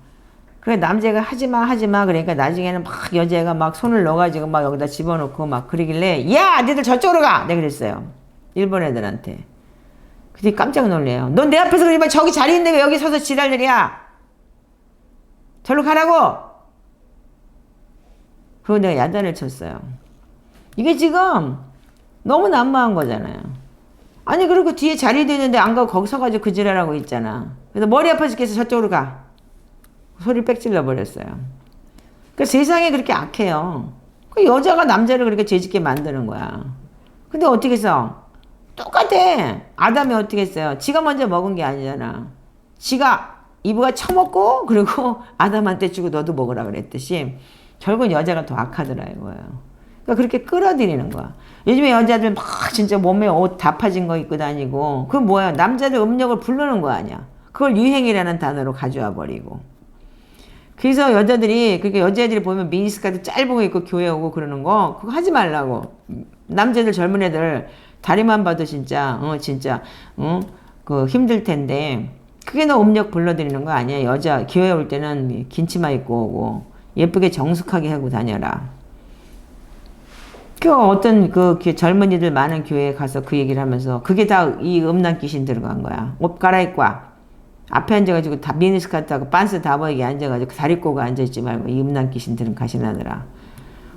그래 남자가 하지마 그러니까 나중에는 막 여자가 막 손을 넣어가지고 막 여기다 집어넣고 막 그러길래 야 니들 저쪽으로 가! 내가 그랬어요. 일본 애들한테. 근데 깜짝 놀래요. 넌 내 앞에서 그러면 저기 자리 있는데 왜 여기 서서 지랄들이야? 절로 가라고! 그거 내가 야단을 쳤어요. 이게 지금 너무 난무한 거잖아요. 아니 그리고 뒤에 자리 되는데 안 가고 거기 서가지고 그 지랄하고 있잖아. 그래서 머리 아파 죽겠어 저쪽으로 가. 소리를 빽 질러버렸어요. 그러니까 세상에 그렇게 악해요. 그 여자가 남자를 그렇게 죄짓게 만드는 거야. 근데 어떻게 했어? 똑같아. 아담이 어떻게 했어요? 지가 먼저 먹은 게 아니잖아. 지가 이브가 처먹고 그리고 아담한테 주고 너도 먹으라 그랬듯이 결국은 여자가 더 악하더라 이거예요. 그러니까 그렇게 끌어들이는 거야. 요즘에 여자들 막 진짜 몸에 옷 다 파진 거 입고 다니고 그건 뭐야? 남자들 음욕을 부르는 거 아니야. 그걸 유행이라는 단어로 가져와 버리고. 그래서 여자들이, 그러니까 여자애들이 보면 미니스커트 짧은 거 입고 교회 오고 그러는 거, 그거 하지 말라고. 남자들, 젊은 애들, 다리만 봐도 진짜, 그 힘들 텐데, 그게 너 음력 불러들이는 거 아니야? 여자, 교회 올 때는 긴치마 입고 오고, 예쁘게 정숙하게 하고 다녀라. 그 어떤 그 젊은이들 많은 교회에 가서 그 얘기를 하면서, 그게 다 이 음란 귀신 들어간 거야. 옷 갈아입고 와. 앞에 앉아가지고 다 미니스커트하고 빤스 다 보이게 앉아가지고 다리 꼬고 앉아있지 말고 이 음란 귀신들은 가시나더라.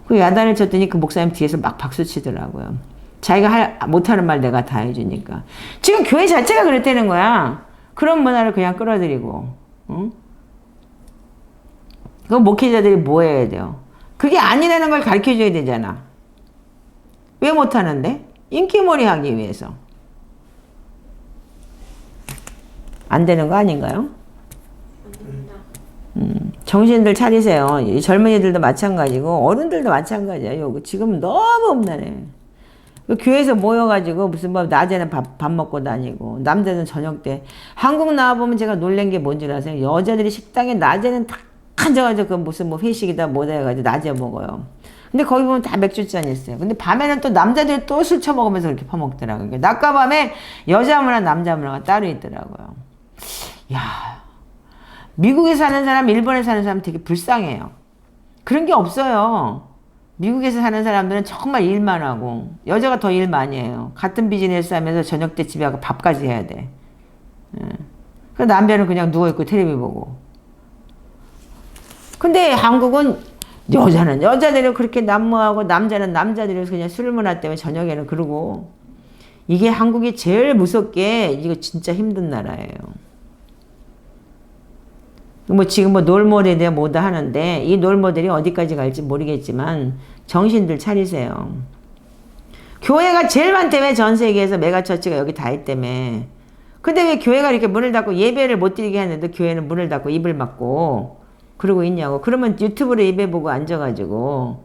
그 야단을 쳤더니 그 목사님 뒤에서 막 박수 치더라고요. 자기가 못하는 말 내가 다 해주니까. 지금 교회 자체가 그랬다는 거야. 그런 문화를 그냥 끌어들이고. 응? 그 목회자들이 뭐 해야 돼요? 그게 아니라는 걸 가르쳐줘야 되잖아. 왜 못하는데? 인기몰이 하기 위해서. 안 되는 거 아닌가요? 정신들 차리세요. 이 젊은이들도 마찬가지고 어른들도 마찬가지예요. 지금 너무 음란해. 교회에서 모여가지고 무슨 뭐 낮에는 밥 먹고 다니고 남자는 저녁 때 한국 나와보면 제가 놀란 게 뭔지 아세요? 여자들이 식당에 낮에는 딱 앉아가지고 그 무슨 뭐 회식이다 뭐다 해가지고 낮에 먹어요. 근데 거기 보면 다 맥주잔 있어요. 근데 밤에는 또 남자들이 또 술 처먹으면서 그렇게 퍼먹더라고요. 낮과 밤에 여자 문화 남자 문화가 따로 있더라고요. 야, 미국에 사는 사람, 일본에 사는 사람 되게 불쌍해요. 그런 게 없어요. 미국에서 사는 사람들은 정말 일만 하고 여자가 더 일 많이 해요. 같은 비즈니스 하면서 저녁 때 집에 가서 밥까지 해야 돼. 그 남자는 그냥 누워있고 텔레비 보고. 근데 한국은 여자는 여자들이 그렇게 난무하고 남자는 남자들이 그냥 술 문화 때문에 저녁에는 그러고. 이게 한국이 제일 무섭게 이거 진짜 힘든 나라예요. 뭐 지금 뭐 놀모델에 대한 뭐다 하는데 이 놀모델이 어디까지 갈지 모르겠지만 정신들 차리세요. 교회가 제일 많다며 전 세계에서 메가처치가 여기 다 있다며. 근데 왜 교회가 이렇게 문을 닫고 예배를 못 드리게 하는데 교회는 문을 닫고 입을 막고 그러고 있냐고. 그러면 유튜브로 예배 보고 앉아가지고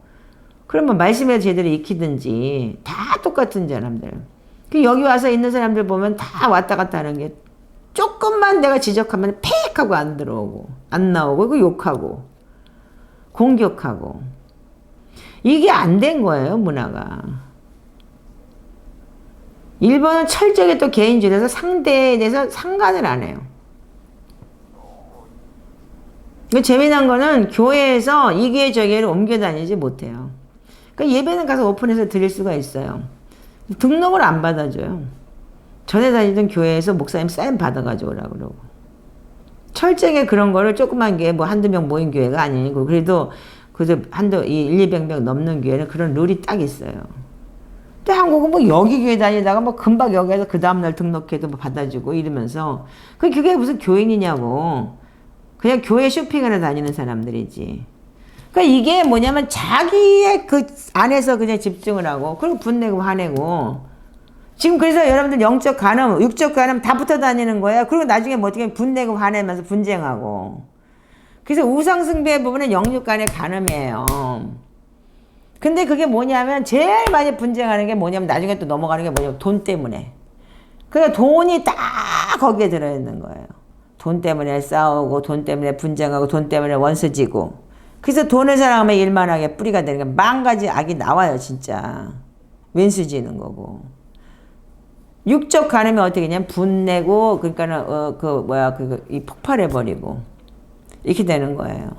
그러면 말씀을 제대로 익히든지 다 똑같은 사람들. 여기 와서 있는 사람들 보면 다 왔다 갔다 하는 게 조금만 내가 지적하면 팩 하고 안 들어오고 안 나오고 이거 욕하고 공격하고 이게 안 된 거예요. 문화가. 일본은 철저하게 또 개인주의라서 상대에 대해서 상관을 안 해요. 재미난 거는 교회에서 이게 저기를 옮겨 다니지 못해요. 그러니까 예배는 가서 오픈해서 드릴 수가 있어요. 등록을 안 받아줘요. 전에 다니던 교회에서 목사님 사인 받아가지고 오라고 그러고. 철저하게 그런 거를 조그만 게 뭐 한두 명 모인 교회가 아니고 그래도 그저 200명 넘는 교회는 그런 룰이 딱 있어요. 근데 한국은 뭐 여기 교회 다니다가 뭐 금방 여기에서 그 다음날 등록해도 뭐 받아주고 이러면서 그게 무슨 교인이냐고. 그냥 교회 쇼핑하러 다니는 사람들이지. 그러니까 이게 뭐냐면 자기의 그 안에서 그냥 집중을 하고 그리고 분내고 화내고 지금 그래서 여러분들 영적 간음, 육적 간음 다 붙어 다니는 거예요. 그리고 나중에 뭐 어떻게 분내고 화내면서 분쟁하고. 그래서 우상숭배 부분은 영육 간의 간음이에요. 근데 그게 뭐냐면 제일 많이 분쟁하는 게 뭐냐면 나중에 또 넘어가는 게 뭐냐면 돈 때문에. 그러니까 돈이 딱 거기에 들어있는 거예요. 돈 때문에 싸우고 돈 때문에 분쟁하고 돈 때문에 원수지고. 그래서 돈을 사랑하면 일만하게 뿌리가 되는 게 만가지 악이 나와요. 진짜. 왼수지는 거고. 육적 간음이 어떻게 되냐면 분내고 그러니까는 이 폭발해 버리고 이렇게 되는 거예요.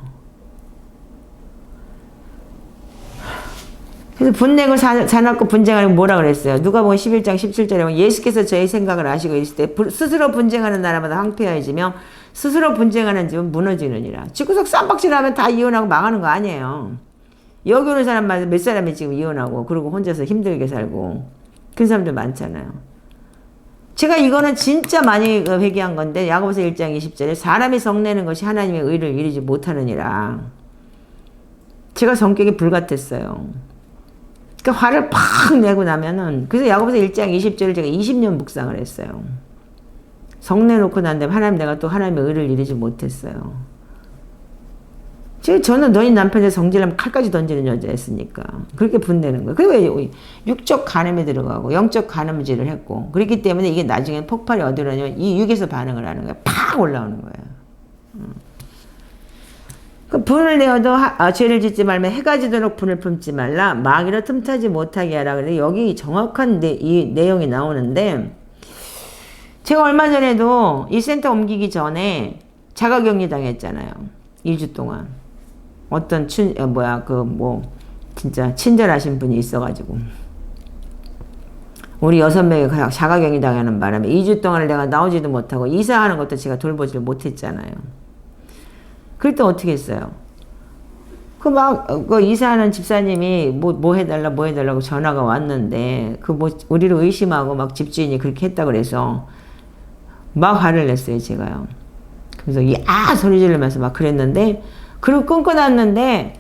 그래서 분내고 사납고 분쟁하는 뭐라 그랬어요? 누가복음 11장 17절에 보면 예수께서 저의 생각을 아시고 있을 때 스스로 분쟁하는 나라마다 황폐해지며 스스로 분쟁하는 집은 무너지느니라. 집구석 쌈박질하면 다 이혼하고 망하는 거 아니에요. 여기 오는 사람마다 몇 사람이 지금 이혼하고 그리고 혼자서 힘들게 살고 그런 사람들 많잖아요. 제가 이거는 진짜 많이 회개한 건데 야고보서 1장 20절에 사람이 성내는 것이 하나님의 의를 이루지 못하느니라. 제가 성격이 불같았어요. 그러니까 화를 팍 내고 나면은 그래서 야고보서 1장 20절을 제가 20년 묵상을 했어요. 성내놓고 난 다음에 하나님 내가 또 하나님의 의를 이루지 못했어요. 저는 너희 남편의 성질하면 칼까지 던지는 여자였으니까 그렇게 분내는 거예요. 그리고 육적 간음에 들어가고 영적 간음질을 했고 그렇기 때문에 이게 나중에 폭발이 어디로 하냐면 이 육에서 반응을 하는 거예요. 팍 올라오는 거예요. 그 분을 내어도 죄를 짓지 말면 해가 지도록 분을 품지 말라. 마귀로 틈타지 못하게 하라. 그래 여기 정확한 이 내용이 나오는데 제가 얼마 전에도 이 센터 옮기기 전에 자가격리 당했잖아요. 2주 동안. 어떤 진짜 친절하신 분이 있어가지고 우리 6명이 자가격리 당하는 바람에 2주 동안을 내가 나오지도 못하고 이사하는 것도 제가 돌보지를 못했잖아요. 그럴 때 어떻게 했어요? 그 이사하는 집사님이 뭐 해달라고 전화가 왔는데, 우리를 의심하고 막 집주인이 그렇게 했다 그래서 막 화를 냈어요, 제가요. 그래서 소리 지르면서 막 그랬는데, 그리고 끊고 났는데,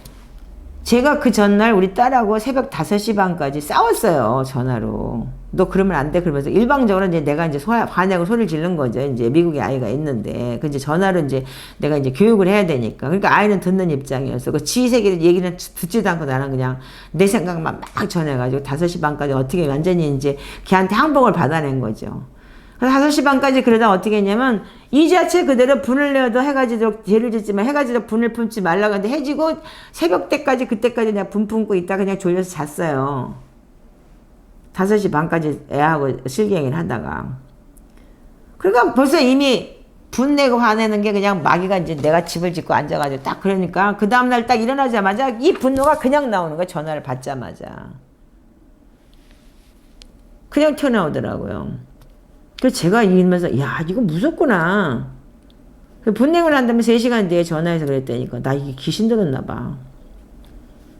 제가 그 전날 우리 딸하고 새벽 5시 반까지 싸웠어요, 전화로. 너 그러면 안 돼. 그러면서 일방적으로 이제 내가 이제 화내고 소리를 지른 거죠. 이제 미국에 아이가 있는데. 그 이제 전화로 이제 내가 이제 교육을 해야 되니까. 그러니까 아이는 듣는 입장이었어. 그 지 세계를 얘기는 듣지도 않고 나는 그냥 내 생각만 막 전해가지고 5시 반까지 어떻게 완전히 이제 걔한테 항복을 받아낸 거죠. 그래서 5시 반까지 그러다 어떻게 했냐면 이 자체 그대로 분을 내어도 해가 지도록 죄를 짓지만 해가 지도록 분을 품지 말라고 하는데 해지고 새벽 때까지 그때까지 내가 분 품고 있다 그냥 졸려서 잤어요. 5시 반까지 애하고 실갱이를 하다가. 그러니까 벌써 이미 분 내고 화내는 게 그냥 마귀가 이제 내가 집을 짓고 앉아가지고 딱 그러니까 그 다음날 딱 일어나자마자 이 분노가 그냥 나오는 거야. 전화를 받자마자. 그냥 튀어나오더라고요. 그래서 제가 이러면서 야 이거 무섭구나. 분냉을 한다면 3시간 뒤에 전화해서 그랬다니까 나 이게 귀신 들었나 봐.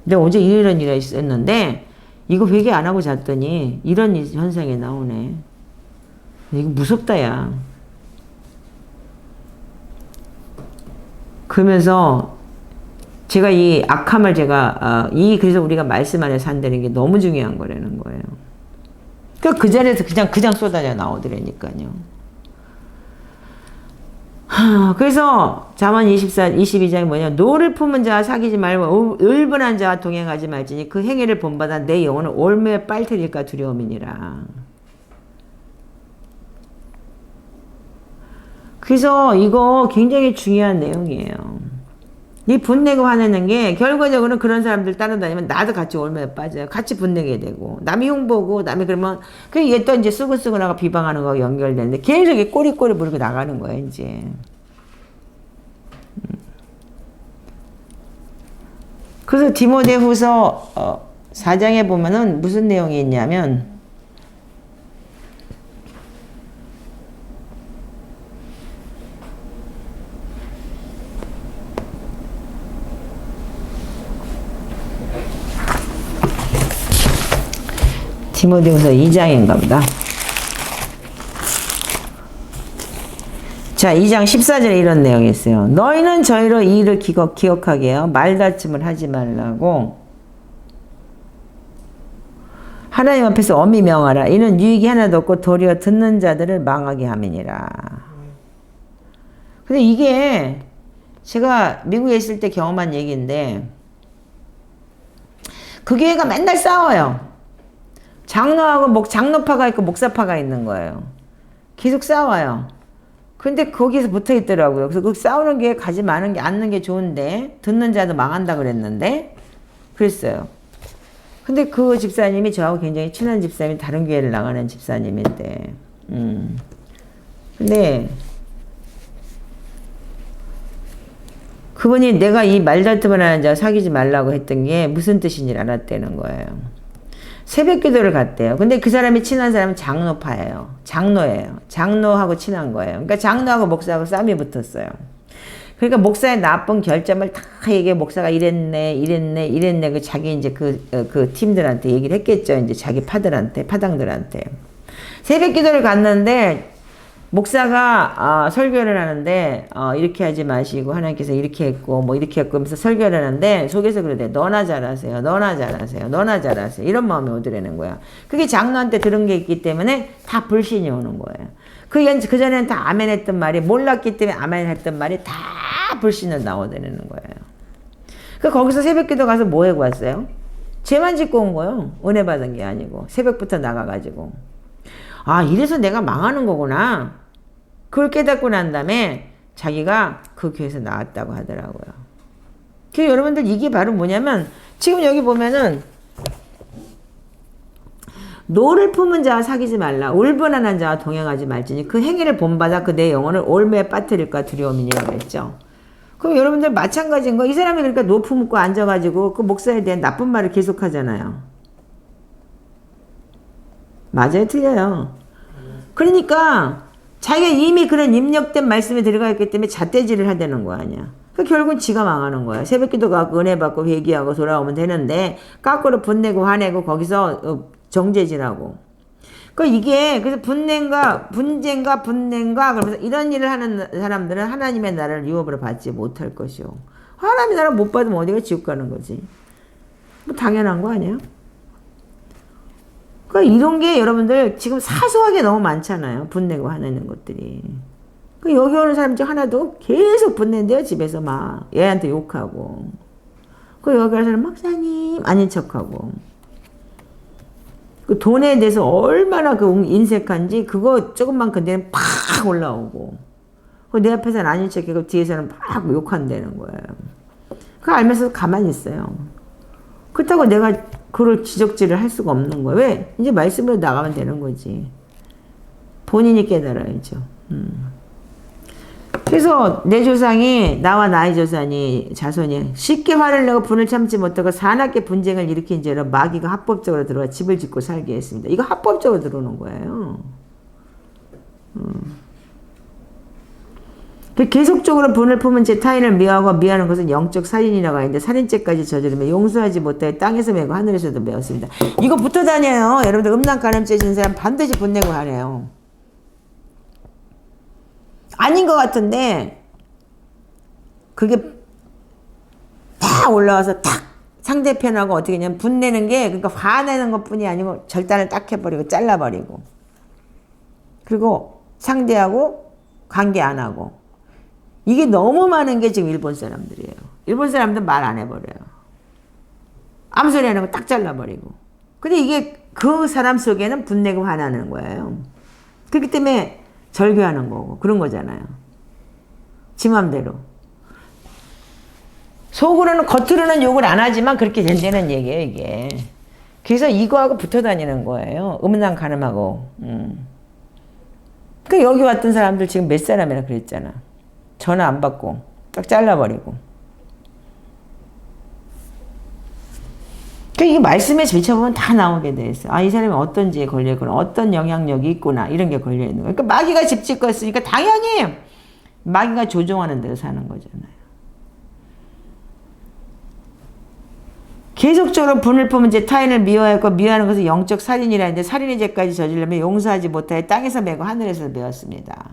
내가 어제 이런 일이 있었는데 이거 회개 안 하고 잤더니 이런 현상이 나오네. 이거 무섭다 야. 그러면서 제가 이 악함을 그래서 우리가 말씀 안에 산다는 게 너무 중요한 거라는 거예요. 그 자리에서 그냥 쏟아져 나오더라니까요. 그래서 잠언 22장이 뭐냐. 노를 품은 자와 사귀지 말고 을분한 자와 동행하지 말지니 그 행위를 본받아 내 영혼을 올매에 빨트릴까 두려움이니라. 그래서 이거 굉장히 중요한 내용이에요. 이 분내고 화내는 게 결과적으로는 그런 사람들 따라다니면 나도 같이 올매에 빠져요. 같이 분내게 되고 남이 흉보고 남이 그러면 이게 또 이제 쓰고쓰고나가 비방하는 거하고 연결되는데 계속 이게 꼬리꼬리 물고 나가는 거예요 이제. 그래서 디모데후서 4장에 보면은 무슨 내용이 있냐면 디모데후서 2장인가 보다. 자, 2장 14절에 이런 내용이 있어요. 너희는 저희로 이 일을 기억하게 해요. 말다툼을 하지 말라고. 하나님 앞에서 엄히 명하라. 이는 유익이 하나도 없고 도리어 듣는 자들을 망하게 함이니라. 근데 이게 제가 미국에 있을 때 경험한 얘기인데 그 교회가 맨날 싸워요. 장로파가 있고 목사파가 있는 거예요. 계속 싸워요. 근데 거기서 붙어 있더라고요. 그래서 그 싸우는 게 가지 않는 게 좋은데, 듣는 자도 망한다 그랬는데, 그랬어요. 근데 그 집사님이 저하고 굉장히 친한 집사님이 다른 교회를 나가는 집사님인데, 근데, 그분이 내가 이 말다툼을 하는 자 사귀지 말라고 했던 게 무슨 뜻인지 알았다는 거예요. 새벽 기도를 갔대요. 근데 그 사람이 친한 사람은 장로파예요. 장로예요. 장로하고 친한 거예요. 그러니까 장로하고 목사하고 싸움이 붙었어요. 그러니까 목사의 나쁜 결점을 다 얘기해. 목사가 이랬네. 그 자기 이제 그 팀들한테 얘기를 했겠죠. 이제 자기 파당들한테. 새벽 기도를 갔는데 목사가 설교를 하는데 이렇게 하지 마시고 하나님께서 이렇게 했고 뭐 이렇게 했고 하면서 설교를 하는데 속에서 그러대. 너나 잘하세요. 이런 마음이 오더라는 거야. 그게 장로한테 들은 게 있기 때문에 다 불신이 오는 거예요. 그 전에는 다 아멘 했던 말이 몰랐기 때문에 아멘 했던 말이 다 불신을 나오더라는 거예요. 거기서 새벽 기도 가서 뭐 하고 왔어요? 죄만 짓고 온 거예요. 은혜 받은 게 아니고 새벽부터 나가가지고 이래서 내가 망하는 거구나. 그걸 깨닫고 난 다음에 자기가 그 교회에서 나왔다고 하더라고요. 그 여러분들 이게 바로 뭐냐면 지금 여기 보면은 노를 품은 자와 사귀지 말라. 울분한한 자와 동행하지 말지니 그 행위를 본받아 그 내 영혼을 올매에 빠뜨릴까 두려움이니라고 했죠. 그럼 여러분들 마찬가지인 거. 이 사람이 그러니까 노 품고 앉아가지고 그 목사에 대한 나쁜 말을 계속하잖아요. 맞아요, 틀려요. 그러니까 자기가 이미 그런 입력된 말씀에 들어가 있기 때문에 잣대질을 하다는 거 아니야. 그 결국은 지가 망하는 거야. 새벽기도 가고 은혜 받고 회개하고 돌아오면 되는데 거꾸로 분내고 화내고 거기서 정죄질하고. 그 이게 그래서 분쟁과 그러면서 이런 일을 하는 사람들은 하나님의 나라를 유업으로 받지 못할 것이요. 하나님의 나라를 못 받으면 어디가 지옥 가는 거지. 뭐 당연한 거 아니에요? 그러니까 이런 게 여러분들 지금 사소하게 너무 많잖아요. 분내고 화내는 것들이. 그 여기 오는 사람 중 하나도 계속 분낸대요. 집에서 막 얘한테 욕하고. 그 여기 오는 사람 목사님 아닌 척하고. 그 돈에 대해서 얼마나 그 인색한지 그거 조금만 건드리면 팍 올라오고. 그 내 앞에서는 아닌 척하고 뒤에서는 막 욕한다는 거예요. 그거 알면서도 가만히 있어요. 그렇다고 내가 그걸 지적질을 할 수가 없는 거예요. 왜? 이제 말씀으로 나가면 되는 거지. 본인이 깨달아야죠. 그래서 내 조상이 나와 나의 자손이 쉽게 화를 내고 분을 참지 못하고 사납게 분쟁을 일으킨 죄로 마귀가 합법적으로 들어와 집을 짓고 살게 했습니다. 이거 합법적으로 들어오는 거예요. 계속적으로 분을 품은 채 타인을 미워하고 미워하는 것은 영적 살인이라고 하는데 살인죄까지 저지르면 용서하지 못하여 땅에서 매고 하늘에서도 매었습니다. 이거 붙어 다녀요. 여러분들 음란간음죄 진 사람 반드시 분내고 하래요. 아닌 것 같은데 그게 딱 올라와서 탁 상대편하고 어떻게 하냐면 분내는 게 그러니까 화내는 것뿐이 아니고 절단을 딱 해버리고 잘라버리고 그리고 상대하고 관계 안 하고 이게 너무 많은 게 지금 일본 사람들이에요. 일본 사람들 말 안 해버려요. 아무 소리 안 하고 딱 잘라버리고. 근데 이게 그 사람 속에는 분내고 화나는 거예요. 그렇기 때문에 절교하는 거고 그런 거잖아요. 지 맘대로. 속으로는 겉으로는 욕을 안 하지만 그렇게 된다는 얘기예요 이게. 그래서 이거하고 붙어 다니는 거예요. 음란 간음하고. 그 여기 왔던 사람들 지금 몇 사람이라 그랬잖아. 전화 안 받고 딱 잘라버리고. 이게 말씀에 비춰보면 다 나오게 돼 있어. 아, 이 사람이 어떤 죄에 걸려있구나. 어떤 영향력이 있구나. 이런 게 걸려있는 거예요. 그러니까 마귀가 집 짓고 했으니까 당연히 마귀가 조종하는 대로 사는 거잖아요. 계속적으로 분을 품은 채 타인을 미워하고 미워하는 것은 영적 살인이라는데 살인의 죄까지 저지르면 용서하지 못하여 땅에서 매고 하늘에서 매었습니다.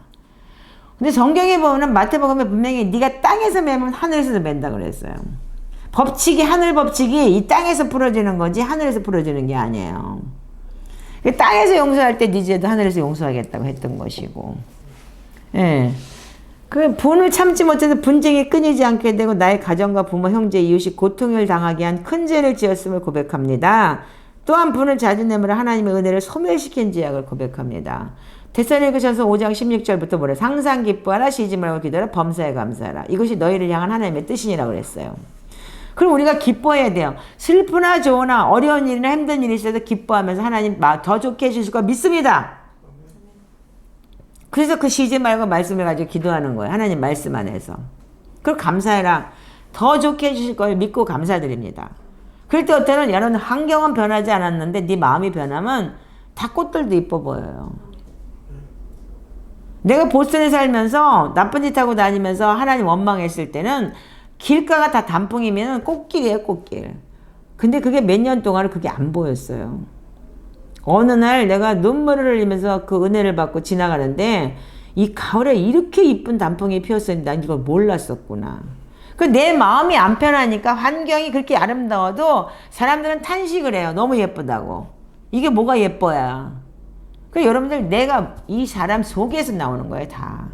근데 성경에 보면 마태복음에 분명히 네가 땅에서 매면 하늘에서도 맨다 그랬어요. 법칙이 하늘 법칙이 이 땅에서 풀어지는 거지 하늘에서 풀어지는 게 아니에요. 땅에서 용서할 때 네 죄도 하늘에서 용서하겠다고 했던 것이고. 예. 그 분을 참지 못해서 분쟁이 끊이지 않게 되고 나의 가정과 부모, 형제, 이웃이 고통을 당하게 한 큰 죄를 지었음을 고백합니다. 또한 분을 자주 내므로 하나님의 은혜를 소멸시킨 죄악을 고백합니다. 데살로니가전서 5장 16절부터 뭐래? 항상 기뻐하라, 쉬지 말고 기도하라, 범사에 감사하라. 이것이 너희를 향한 하나님의 뜻이니라고 그랬어요. 그럼 우리가 기뻐해야 돼요. 슬프나 좋으나 어려운 일이나 힘든 일이 있어도 기뻐하면서 하나님 더 좋게 해주실 거 믿습니다. 그래서 그 쉬지 말고 말씀을 가지고 기도하는 거예요. 하나님 말씀 안에서. 그걸 감사해라. 더 좋게 해주실 걸 믿고 감사드립니다. 그럴 때 어때는 여러분 환경은 변하지 않았는데 네 마음이 변하면 다 꽃들도 이뻐 보여요. 내가 보스턴에 살면서 나쁜 짓 하고 다니면서 하나님 원망했을 때는 길가가 다 단풍이면 꽃길이에요, 꽃길. 근데 그게 몇 년 동안 그게 안 보였어요. 어느 날 내가 눈물을 흘리면서 그 은혜를 받고 지나가는데 이 가을에 이렇게 이쁜 단풍이 피었었는데 난 이걸 몰랐었구나. 그 내 마음이 안 편하니까 환경이 그렇게 아름다워도 사람들은 탄식을 해요. 너무 예쁘다고. 이게 뭐가 예뻐야. 그 여러분들 내가 이 사람 속에서 나오는 거예요, 다.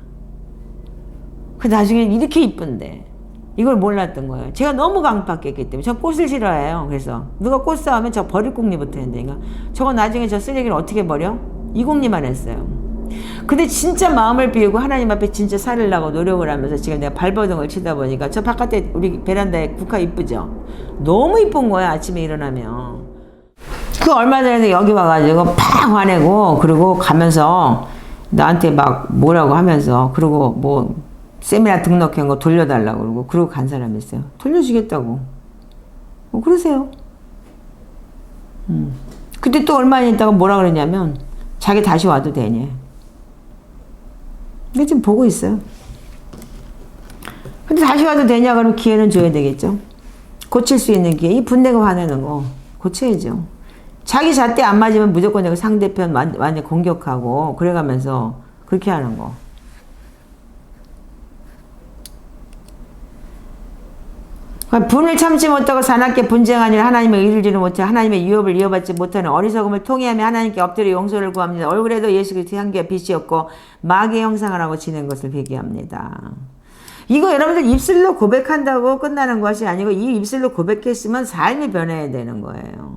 그 나중에 이렇게 이쁜데. 이걸 몰랐던 거예요. 제가 너무 강박했기 때문에. 저 꽃을 싫어해요. 그래서 누가 꽃 사오면 저 버릴 공리부터 했는데 저거 나중에 저 쓰레기를 어떻게 버려? 이 공리만 했어요. 근데 진짜 마음을 비우고 하나님 앞에 진짜 살으려고 노력을 하면서 지금 내가 발버둥을 치다 보니까 저 바깥에 우리 베란다에 국화 이쁘죠? 너무 이쁜 거야, 아침에 일어나면. 그 얼마 전에 여기 와가지고 팍 화내고, 그리고 가면서 나한테 막 뭐라고 하면서, 그리고 뭐 세미나 등록한 거 돌려달라고 그러고 간 사람이 있어요. 돌려주겠다고. 그러세요. 근데 또 얼마 있다가 뭐라 그러냐면 자기 다시 와도 되냐. 근데 지금 보고 있어요. 근데 다시 와도 되냐 그러면 기회는 줘야 되겠죠. 고칠 수 있는 기회. 이 분내고 화내는 거 고쳐야죠. 자기 잣대 안 맞으면 무조건 내가 상대편 완전 공격하고 그래가면서 그렇게 하는 거. 분을 참지 못하고 사납게 분쟁하니라 하나님을 이루지를 못해 하나님의 유업을 이어받지 못하는 어리석음을 통해하며 하나님께 엎드려 용서를 구합니다. 얼굴에도 예수 그리스도의 향기와 빛이 없고 마귀의 형상을 하고 지낸 것을 회개합니다. 이거 여러분들 입술로 고백한다고 끝나는 것이 아니고 이 입술로 고백했으면 삶이 변해야 되는 거예요.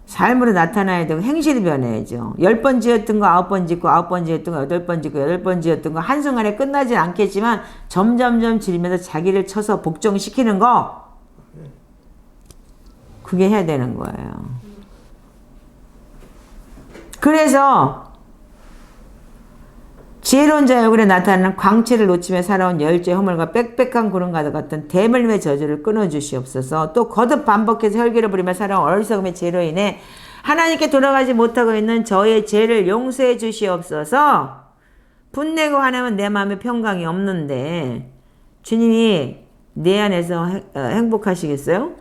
삶으로 나타나야 되고 행실이 변해야죠. 10번 지었던 거 9번 짓고 9번 지었던 거 8번 짓고 8번 지었던 거 한순간에 끝나진 않겠지만 점점점 지르면서 자기를 쳐서 복종시키는 거 그게 해야 되는 거예요. 그래서 지혜로운 자의 얼굴에 나타나는 광채를 놓치며 살아온 열죄 허물과 빽빽한 구름과도 같은 대물림의 저주를 끊어주시옵소서. 또 거듭 반복해서 혈기를 부리며 살아온 어리석음의 죄로 인해 하나님께 돌아가지 못하고 있는 저의 죄를 용서해 주시옵소서. 분내고 화내면 내 마음에 평강이 없는데 주님이 내 안에서 행복하시겠어요?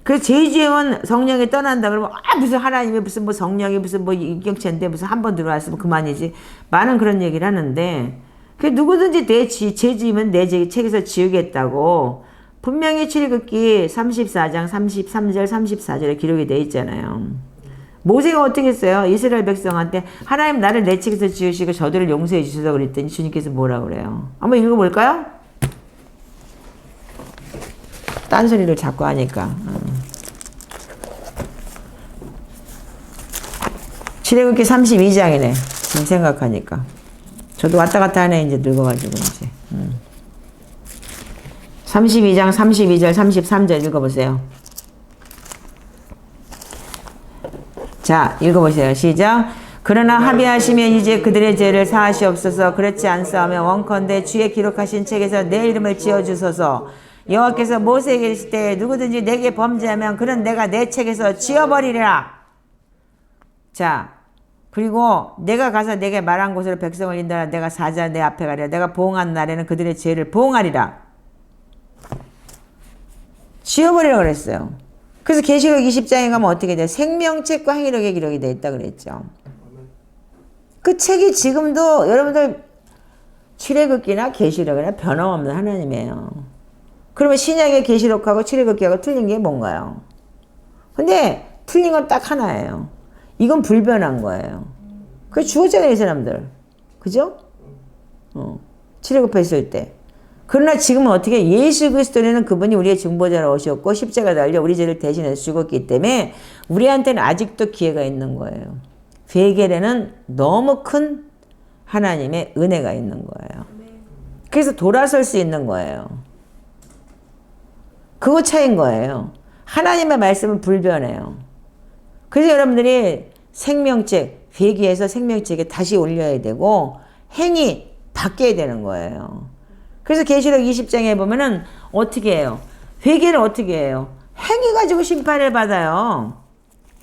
그래서 제지혜원 성령이 떠난다 그러면 무슨 하나님이 무슨 뭐 성령이 무슨 뭐 인격체인데 무슨 한 번 들어왔으면 그만이지. 많은 그런 얘기를 하는데 그 누구든지 내 죄지으면 내 책에서 지우겠다고 분명히 출애굽기 34장 33절 34절에 기록이 되어 있잖아요. 모세가 어떻게 했어요? 이스라엘 백성한테 하나님 나를 내 책에서 지우시고 저들을 용서해 주셔서 그랬더니 주님께서 뭐라 그래요? 한번 읽어볼까요? 딴소리를 자꾸 하니까. 출애굽기 32장이네. 지금 생각하니까. 저도 왔다 갔다 하네. 이제 늙어가지고 이제. 32장 32절 33절 읽어보세요. 자, 읽어보세요. 시작. 그러나 합의하시면 이제 그들의 죄를 사하시옵소서. 그렇지 않사오면 원컨대 주의 기록하신 책에서 내 이름을 지어주소서. 여호와께서 모세에게 계실 때 누구든지 내게 범죄하면 그는 내가 내 책에서 지어버리리라. 자, 그리고 내가 가서 내게 말한 곳으로 백성을 인도하라. 내가 사자 내 앞에 가리라. 내가 보응한 날에는 그들의 죄를 보응하리라. 지어버리라고 그랬어요. 그래서 계시록 20장에 가면 어떻게 돼요? 생명책과 행위록에 기록이 되어 있다 그랬죠. 그 책이 지금도 여러분들 출애굽기나 계시록이나 변함없는 하나님이에요. 그러면 신약의 계시록하고 출애굽기하고 틀린 게 뭔가요? 근데 틀린 건 딱 하나예요. 이건 불변한 거예요. 그게 죽었잖아요, 이 사람들. 그죠? 출애굽했을 때. 그러나 지금은 어떻게 예수 그리스도는 그분이 우리의 중보자로 오셨고 십자가 달려 우리 죄를 대신해서 죽었기 때문에 우리한테는 아직도 기회가 있는 거예요. 회개에는 너무 큰 하나님의 은혜가 있는 거예요. 그래서 돌아설 수 있는 거예요. 그거 차이인 거예요. 하나님의 말씀은 불변해요. 그래서 여러분들이 생명책, 회개해서 생명책에 다시 올려야 되고 행위 바뀌어야 되는 거예요. 그래서 계시록 20장에 보면은 어떻게 해요? 회개를 어떻게 해요? 행위 가지고 심판을 받아요.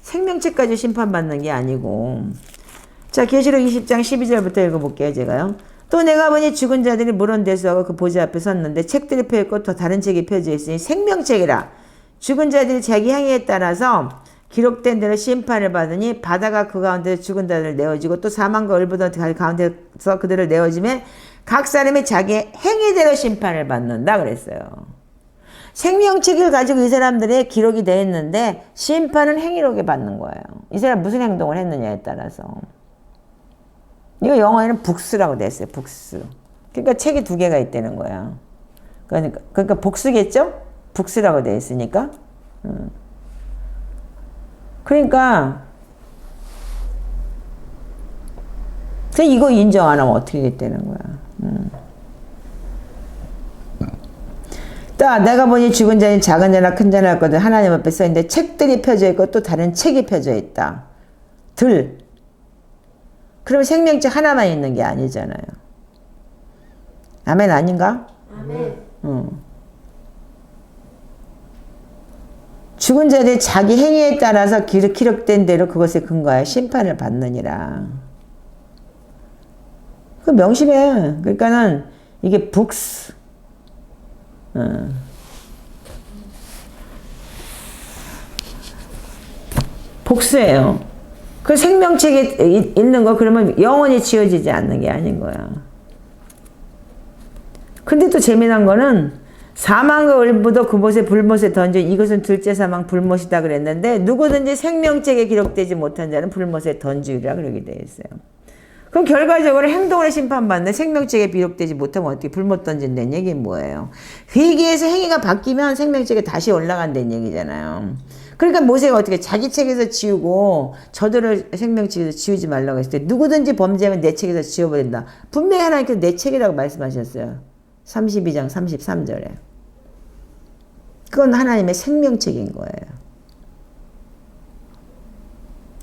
생명책 가지고 심판받는 게 아니고. 자, 계시록 20장 12절부터 읽어볼게요, 제가요. 또 내가 보니 죽은 자들이 물은 대수하고 그 보좌 앞에 섰는데 책들이 펴있고 또 다른 책이 펴져 있으니 생명책이라. 죽은 자들이 자기 행위에 따라서 기록된 대로 심판을 받으니 바다가 그 가운데 죽은 자들을 내어지고 또 사망과 을부도 가운데서 그들을 내어지매 각 사람이 자기의 행위대로 심판을 받는다 그랬어요. 생명책을 가지고 이 사람들의 기록이 되어 있는데 심판은 행위록에 받는 거예요. 이 사람 무슨 행동을 했느냐에 따라서. 이거 영어에는 북스라고 돼 있어요. 북스. 그러니까 책이 두 개가 있다는 거야. 그러니까 복수겠죠? 북스라고 돼 있으니까. 그러니까 그래서 이거 인정 안 하면 어떻게 되는 거야. 또 내가 보니 죽은 자는 작은 자나 큰 자나 할거든 하나님 앞에 써있는데 책들이 펴져 있고 또 다른 책이 펴져 있다. 그러면 생명책 하나만 있는 게 아니잖아요. 아멘 아닌가? 아멘. 죽은 자들이 자기 행위에 따라서 기록된 대로 그것에 근거하여 심판을 받느니라. 그 명심해. 그러니까는 이게 북스. 복수예요. 그 생명책에 있는 거 그러면 영원히 지워지지 않는 게 아닌 거야. 근데 또 재미난 거는 사망과 을부도 그곳에 불못에 던져 이것은 둘째 사망 불못이다 그랬는데 누구든지 생명책에 기록되지 못한 자는 불못에 던지리라 그러게 돼 있어요. 그럼 결과적으로 행동으로 심판받는 생명책에 기록되지 못하면 어떻게 불못 던진다는 얘기는 뭐예요? 회개에서 행위가 바뀌면 생명책에 다시 올라간다는 얘기잖아요. 그러니까 모세가 어떻게 자기 책에서 지우고 저들을 생명책에서 지우지 말라고 했을 때 누구든지 범죄하면 내 책에서 지워버린다. 분명히 하나님께서 내 책이라고 말씀하셨어요. 32장 33절에. 그건 하나님의 생명책인 거예요.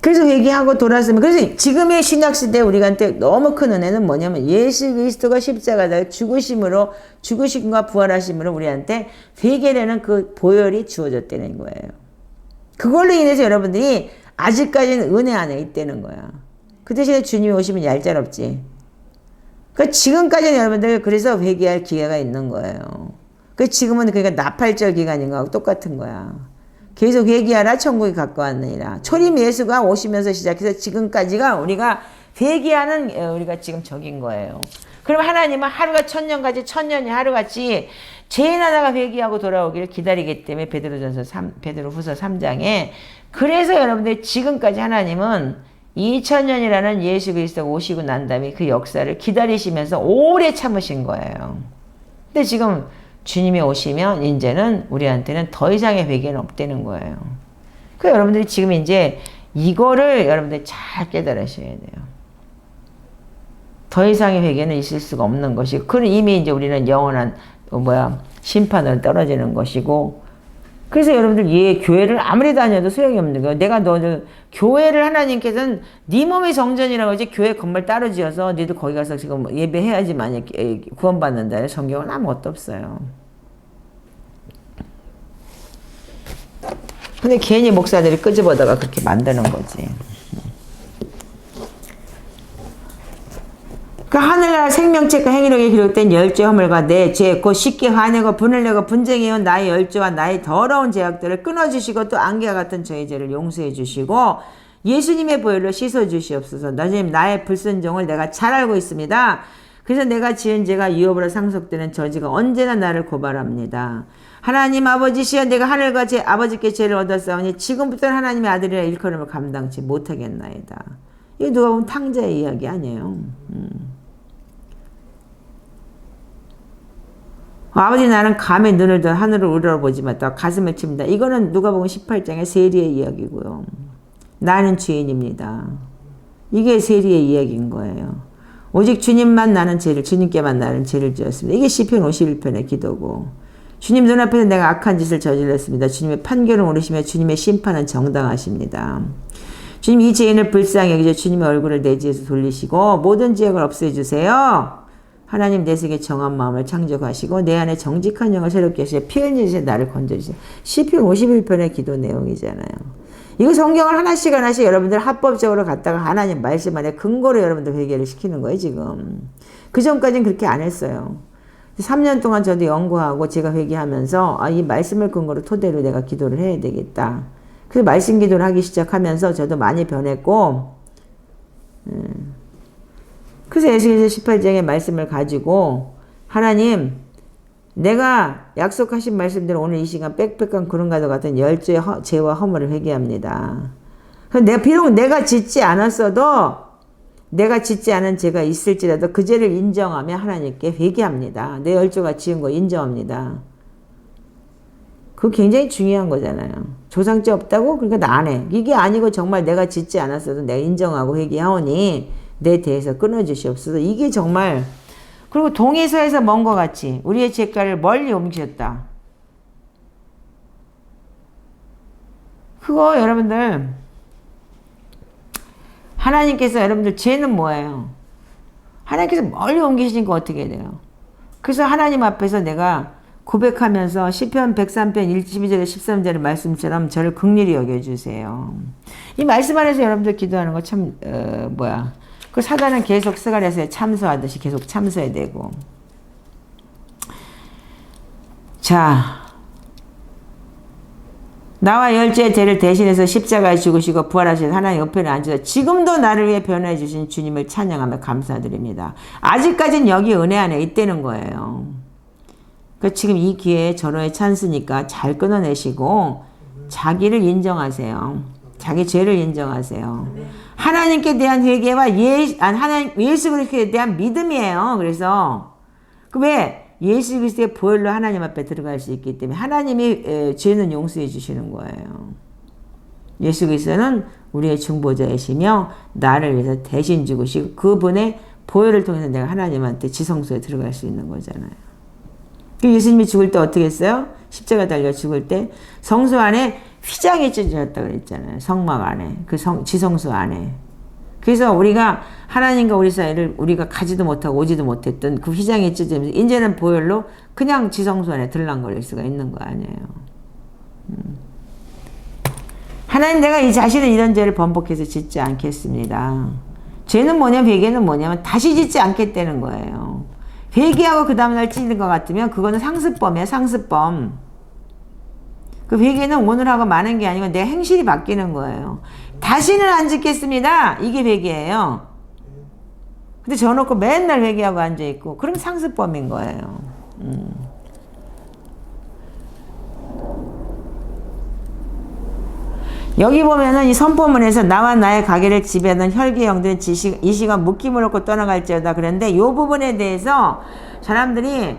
그래서 회개하고 돌아서면 그래서 지금의 신약시대에 우리한테 너무 큰 은혜는 뭐냐면 예수 그리스도가 십자가에 죽으심으로 죽으심과 부활하심으로 우리한테 회개라는 그 보혈이 주어졌다는 거예요. 그걸로 인해서 여러분들이 아직까지는 은혜 안에 있다는 거야. 그 대신에 주님이 오시면 얄짤없지. 그러니까 지금까지는 여러분들 그래서 회개할 기회가 있는 거예요. 그 지금은 그러니까 나팔절 기간인 거하고 똑같은 거야. 계속 회개하라 천국이 가까웠느니라. 초림 예수가 오시면서 시작해서 지금까지가 우리가 회개하는 우리가 지금 적인 거예요. 그럼 하나님은 하루가 천년같이 천년이 하루같이 죄인 하나가 회개하고 돌아오기를 기다리기 때문에 베드로후서 3장에 그래서 여러분들 지금까지 하나님은 2000년이라는 예수 그리스도가 오시고 난 다음에 그 역사를 기다리시면서 오래 참으신 거예요. 근데 지금 주님이 오시면 이제는 우리한테는 더 이상의 회개는 없다는 거예요. 그러니까 여러분들이 지금 이제 이거를 여러분들이 잘 깨달으셔야 돼요. 더 이상의 회개는 있을 수가 없는 것이고, 그는 이미 이제 우리는 영원한 심판으로 떨어지는 것이고, 그래서 여러분들 교회를 아무리 다녀도 소용이 없는 거예요. 내가 너를 교회를 하나님께서는 네 몸이 성전이라고 하지 교회 건물 따로 지어서 너희도 거기 가서 지금 예배해야지만 구원받는다. 성경은 아무것도 없어요. 근데 괜히 목사들이 끄집어다가 그렇게 만드는 거지. 그 하늘나라 생명책과 행위록에 기록된 열죄 허물과 내 죄 곧 쉽게 화내고 분을 내고 분쟁해온 나의 열죄와 나의 더러운 죄악들을 끊어주시고 또 안개와 같은 저의 죄를 용서해 주시고 예수님의 보혈로 씻어주시옵소서. 나의 불순종을 내가 잘 알고 있습니다. 그래서 내가 지은 죄가 유업으로 상속되는 저지가 언제나 나를 고발합니다. 하나님 아버지시여 내가 하늘과 아버지께 죄를 얻었사오니 지금부터는 하나님의 아들이라 일컬음을 감당치 못하겠나이다. 이게 누가 보면 탕자의 이야기 아니에요. 아버지 나는 감히 눈을 들 하늘을 우러러보지 마다 가슴을 칩니다. 이거는 누가복음 18장의 세리의 이야기고요. 나는 죄인입니다. 이게 세리의 이야기인 거예요. 오직 주님께만 나는 죄를 지었습니다. 이게 시편 51편의 기도고, 주님 눈앞에서 내가 악한 짓을 저질렀습니다. 주님의 판결은 옳으시며 주님의 심판은 정당하십니다. 주님 이 죄인을 불쌍히 여기셔 주님의 얼굴을 내 죄에서 돌리시고 모든 죄악을 없애주세요. 하나님 내 속에 정한 마음을 창조하시고 내 안에 정직한 영을 새롭게 하시고 피 흘린 죄에서 나를 건져주세요. 시편 51편의 기도 내용이잖아요. 이거 성경을 하나씩 여러분들 합법적으로 갖다가 하나님 말씀 안에 근거로 여러분들 회개를 시키는 거예요 지금. 그 전까지는 그렇게 안 했어요. 3년 동안 저도 연구하고 제가 회개하면서 이 말씀을 근거로 토대로 내가 기도를 해야 되겠다. 그래서 말씀 기도를 하기 시작하면서 저도 많이 변했고, 그래서 에스겔서 18장의 말씀을 가지고 하나님 내가 약속하신 말씀대로 오늘 이 시간 빽빽한 구름과도 같은 열죄 죄와 허물을 회개합니다. 비록 내가 짓지 않았어도 내가 짓지 않은 죄가 있을지라도 그 죄를 인정하며 하나님께 회개합니다. 내 열조가 지은 거 인정합니다. 그거 굉장히 중요한 거잖아요. 조상죄 없다고? 그러니까 나 안 해. 이게 아니고 정말 내가 짓지 않았어도 내가 인정하고 회개하오니 내 대에서 끊어주시옵소서. 이게 정말 그리고 동에서에서 먼 것 같이 우리의 죄가를 멀리 옮기셨다. 그거 여러분들 하나님께서 여러분들 죄는 뭐예요? 하나님께서 멀리 옮기시니까 어떻게 돼요? 그래서 하나님 앞에서 내가 고백하면서 시편 103편 12절에 13절의 말씀처럼 저를 긍휼히 여겨주세요. 이 말씀 안에서 여러분들 기도하는 거 참 그 사단은 계속 스가랴서에 참소하듯이 계속 참소해야 되고. 자, 나와 열죄의 죄를 대신해서 십자가에 죽으시고 부활하신 하나님 옆에 앉으셔서 지금도 나를 위해 변호해 주신 주님을 찬양하며 감사드립니다. 아직까지는 여기 은혜 안에 있다는 거예요. 그러니까 지금 이 기회에 전호의 찬스니까 잘 끊어내시고 자기를 인정하세요. 자기 죄를 인정하세요. 하나님께 대한 회개와 예수 그리스도에 대한 믿음이에요. 그래서 왜 예수 그리스도의 보혈로 하나님 앞에 들어갈 수 있기 때문에 하나님이 죄는 용서해 주시는 거예요. 예수 그리스도는 우리의 중보자이시며 나를 위해서 대신 죽으시고 그분의 보혈을 통해서 내가 하나님한테 지성소에 들어갈 수 있는 거잖아요. 예수님이 죽을 때 어떻게 했어요? 십자가 달려 죽을 때 성소 안에 휘장이 찢어졌다고 그랬잖아요. 성막 안에, 지성소 안에. 그래서 우리가 하나님과 우리 사이를 우리가 가지도 못하고 오지도 못했던 그 휘장이 찢어지면서 이제는 보혈로 그냥 지성소 안에 들락거릴 수가 있는 거 아니에요. 하나님 내가 이 자신은 이런 죄를 번복해서 짓지 않겠습니다. 죄는 뭐냐면 회개는 뭐냐면 다시 짓지 않겠다는 거예요. 회개하고 그 다음날 찢는 것 같으면 그거는 상습범이에요. 상습범. 그 회개는 오늘하고 많은 게 아니고 내 행실이 바뀌는 거예요. 다시는 안 짓겠습니다. 이게 회개예요. 근데 저놓고 맨날 회개하고 앉아있고 그럼 상습범인 거예요. 여기 보면은 이 선포문에서 나와 나의 가게를 지배하는 혈기의 영들은 이 시간 묶임을 얻고 떠나갈지어다 그랬는데 이 부분에 대해서 사람들이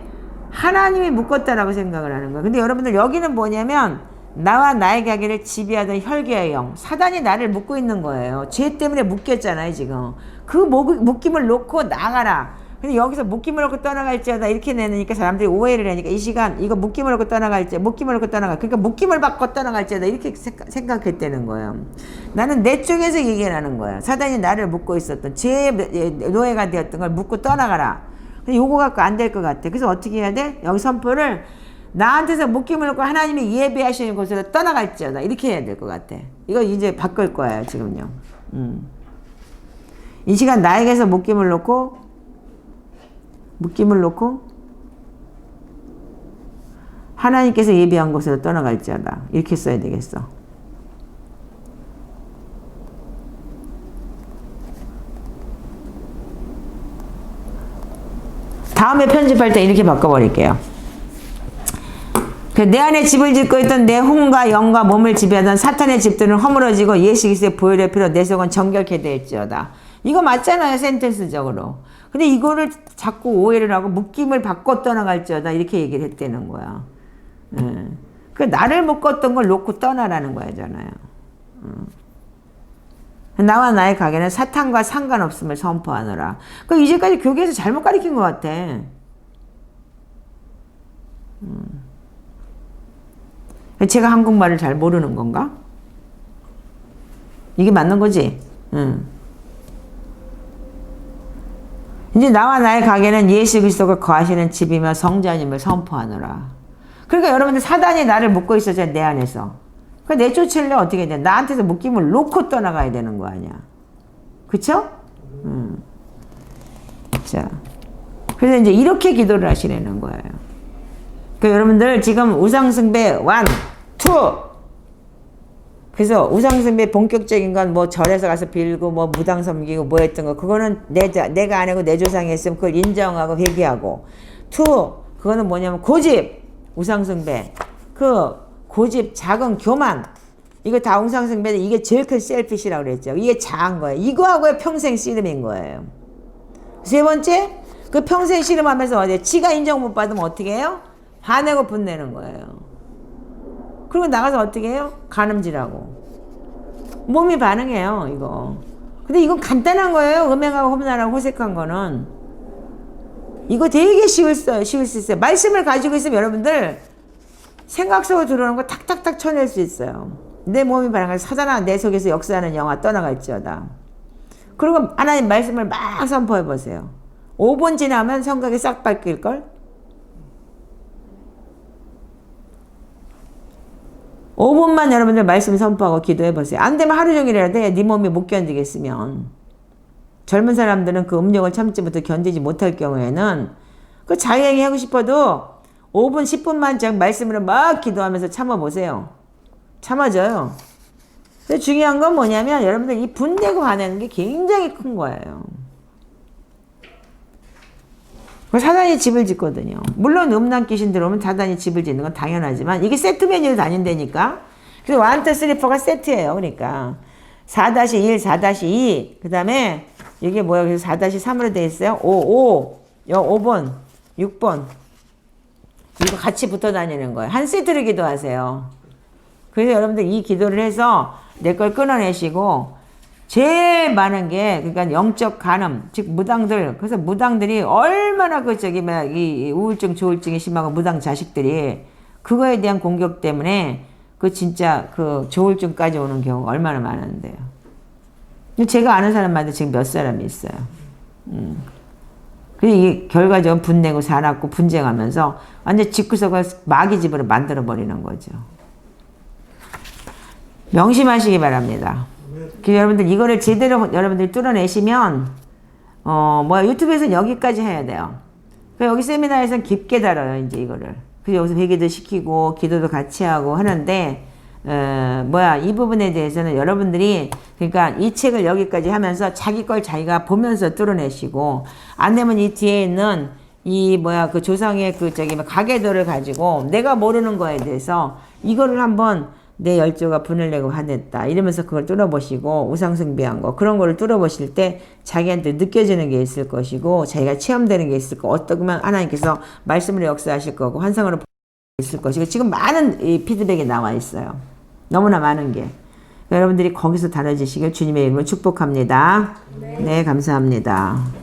하나님이 묶었다라고 생각을 하는 거예요. 근데 여러분들 여기는 뭐냐면 나와 나의 가게를 지배하던 혈기의 영, 사단이 나를 묶고 있는 거예요. 죄 때문에 묶였잖아요 지금. 그 묶임을 놓고 나가라. 근데 여기서 묶임을 얻고 떠나갈지어다 이렇게 내니까 사람들이 오해를 하니까 이 시간 이거 묶임을 얻고 묶임을 얻고 떠나갈 그러니까 묶임을 받고 떠나갈지어다 이렇게 생각했다는 거예요. 나는 내 쪽에서 얘기를 하는 거예요. 사단이 나를 묶고 있었던 죄의 노예가 되었던 걸 묶고 떠나가라. 근데 요거 갖고 안 될 것 같아. 그래서 어떻게 해야 돼? 여기 선포를 나한테서 묶임을 놓고 하나님이 예배하시는 곳으로 떠나갈지어다 이렇게 해야 될 것 같아. 이거 이제 바꿀 거예요 지금요. 이 시간 나에게서 묶임을 놓고 하나님께서 예배한 곳으로 떠나갈지어다 이렇게 써야 되겠어. 다음에 편집할 때 이렇게 바꿔버릴게요. 내 안에 집을 짓고 있던 내 혼과 영과 몸을 지배하던 사탄의 집들은 허물어지고 예수 그리스도의 보혈의 피로 내 속은 정결케 될지어다. 이거 맞잖아요 센텐스적으로. 근데 이거를 자꾸 오해를 하고 묶임을 받고 떠나갈지어다 이렇게 얘기를 했다는 거야. 그 나를 묶었던 걸 놓고 떠나라는 거잖아요. 나와 나의 가게는 사탄과 상관없음을 선포하노라. 그 이제까지 교계에서 잘못 가르친 것 같아. 제가 한국말을 잘 모르는 건가? 이게 맞는 거지? 이제 나와 나의 가게는 예수 그리스도가 거하시는 집이며 성자님을 선포하노라. 그러니까 여러분들 사단이 나를 묶고 있었잖아요. 내 안에서. 그러니까 내쫓으려 어떻게 돼? 나한테서 묶임을 놓고 떠나가야 되는 거 아니야. 그쵸? 자. 그래서 이제 이렇게 기도를 하시라는 거예요. 그러니까 여러분들 지금 우상숭배 1, 2 그래서 우상숭배 본격적인 건 뭐 절에서 가서 빌고 뭐 무당 섬기고 뭐 했던 거 그거는 내가 안 하고 내 조상이 했으면 그걸 인정하고 회개하고 2 그거는 뭐냐면 고집 우상숭배 그 고집 작은 교만 이거 다 우상숭배는 이게 제일 큰 셀피시라고 그랬죠. 이게 작은 거예요. 이거하고의 평생 씨름인 거예요. 세 번째 그 평생 씨름하면서 어디 지가 인정 못 받으면 어떻게 해요? 화내고 분내는 거예요. 그리고 나가서 어떻게 해요? 간음질하고. 몸이 반응해요, 이거. 근데 이건 간단한 거예요. 음행하고 험난하고 호색한 거는. 이거 되게 쉬울 수 있어요. 말씀을 가지고 있으면 여러분들 생각 속으로 들어오는 거 탁탁탁 쳐낼 수 있어요. 내 몸이 바라는 사자나 내 속에서 역사하는 영화 떠나갈지어다. 그리고 하나님 말씀을 막 선포해 보세요. 5분 지나면 성격이 싹 바뀔걸? 5분만 여러분들 말씀 선포하고 기도해 보세요. 안 되면 하루 종일이라도 해. 네 몸이 못 견디겠으면. 젊은 사람들은 그 음욕을 참지 못해 견디지 못할 경우에는 그 자유행위 하고 싶어도 5분, 10분만 말씀으로 막 기도하면서 참아보세요. 참아져요. 근데 중요한 건 뭐냐면 여러분들 이 분내고 화내는 게 굉장히 큰 거예요. 사단이 집을 짓거든요. 물론 음란 귀신 들어오면 사단이 집을 짓는 건 당연하지만 이게 세트 메뉴로 다닌다니까. 그래서 1, 2, 3, 4가 세트예요. 그러니까 4-1, 4-2 그 다음에 이게 뭐야? 그래서 4-3으로 되어 있어요. 5번, 6번 이거 같이 붙어 다니는 거예요. 한 세트를 기도하세요. 그래서 여러분들 이 기도를 해서 내 걸 끊어내시고 제일 많은 게 그러니까 영적 간음, 즉 무당들. 그래서 무당들이 얼마나 이 우울증, 조울증이 심하고 무당 자식들이 그거에 대한 공격 때문에 그 진짜 그 조울증까지 오는 경우가 얼마나 많은데요. 제가 아는 사람마다 지금 몇 사람이 있어요. 그래서 이게 결과적으로 분내고 사납고 분쟁하면서 완전 집구석을 마귀 집으로 만들어 버리는 거죠. 명심하시기 바랍니다. 여러분들 이거를 제대로 여러분들이 뚫어내시면 유튜브에서는 여기까지 해야 돼요. 여기 세미나에서는 깊게 다뤄요. 이제 이거를. 그래서 여기서 회개도 시키고 기도도 같이 하고 하는데 이 부분에 대해서는 여러분들이 그러니까 이 책을 여기까지 하면서 자기 걸 자기가 보면서 뚫어내시고 안 되면 이 뒤에 있는 그 조상의 가계도를 가지고 내가 모르는 거에 대해서 이거를 한번 내 열조가 분을 내고 화냈다 이러면서 그걸 뚫어보시고 우상숭배한 거 그런 거를 뚫어보실 때 자기한테 느껴지는 게 있을 것이고 자기가 체험되는 게 있을 거고 어떻게 보면 하나님께서 말씀으로 역사하실 거고 환상으로 있을 것이고 지금 많은 이 피드백이 나와 있어요. 너무나 많은 게. 여러분들이 거기서 달라지시길 주님의 이름으로 축복합니다. 네, 감사합니다.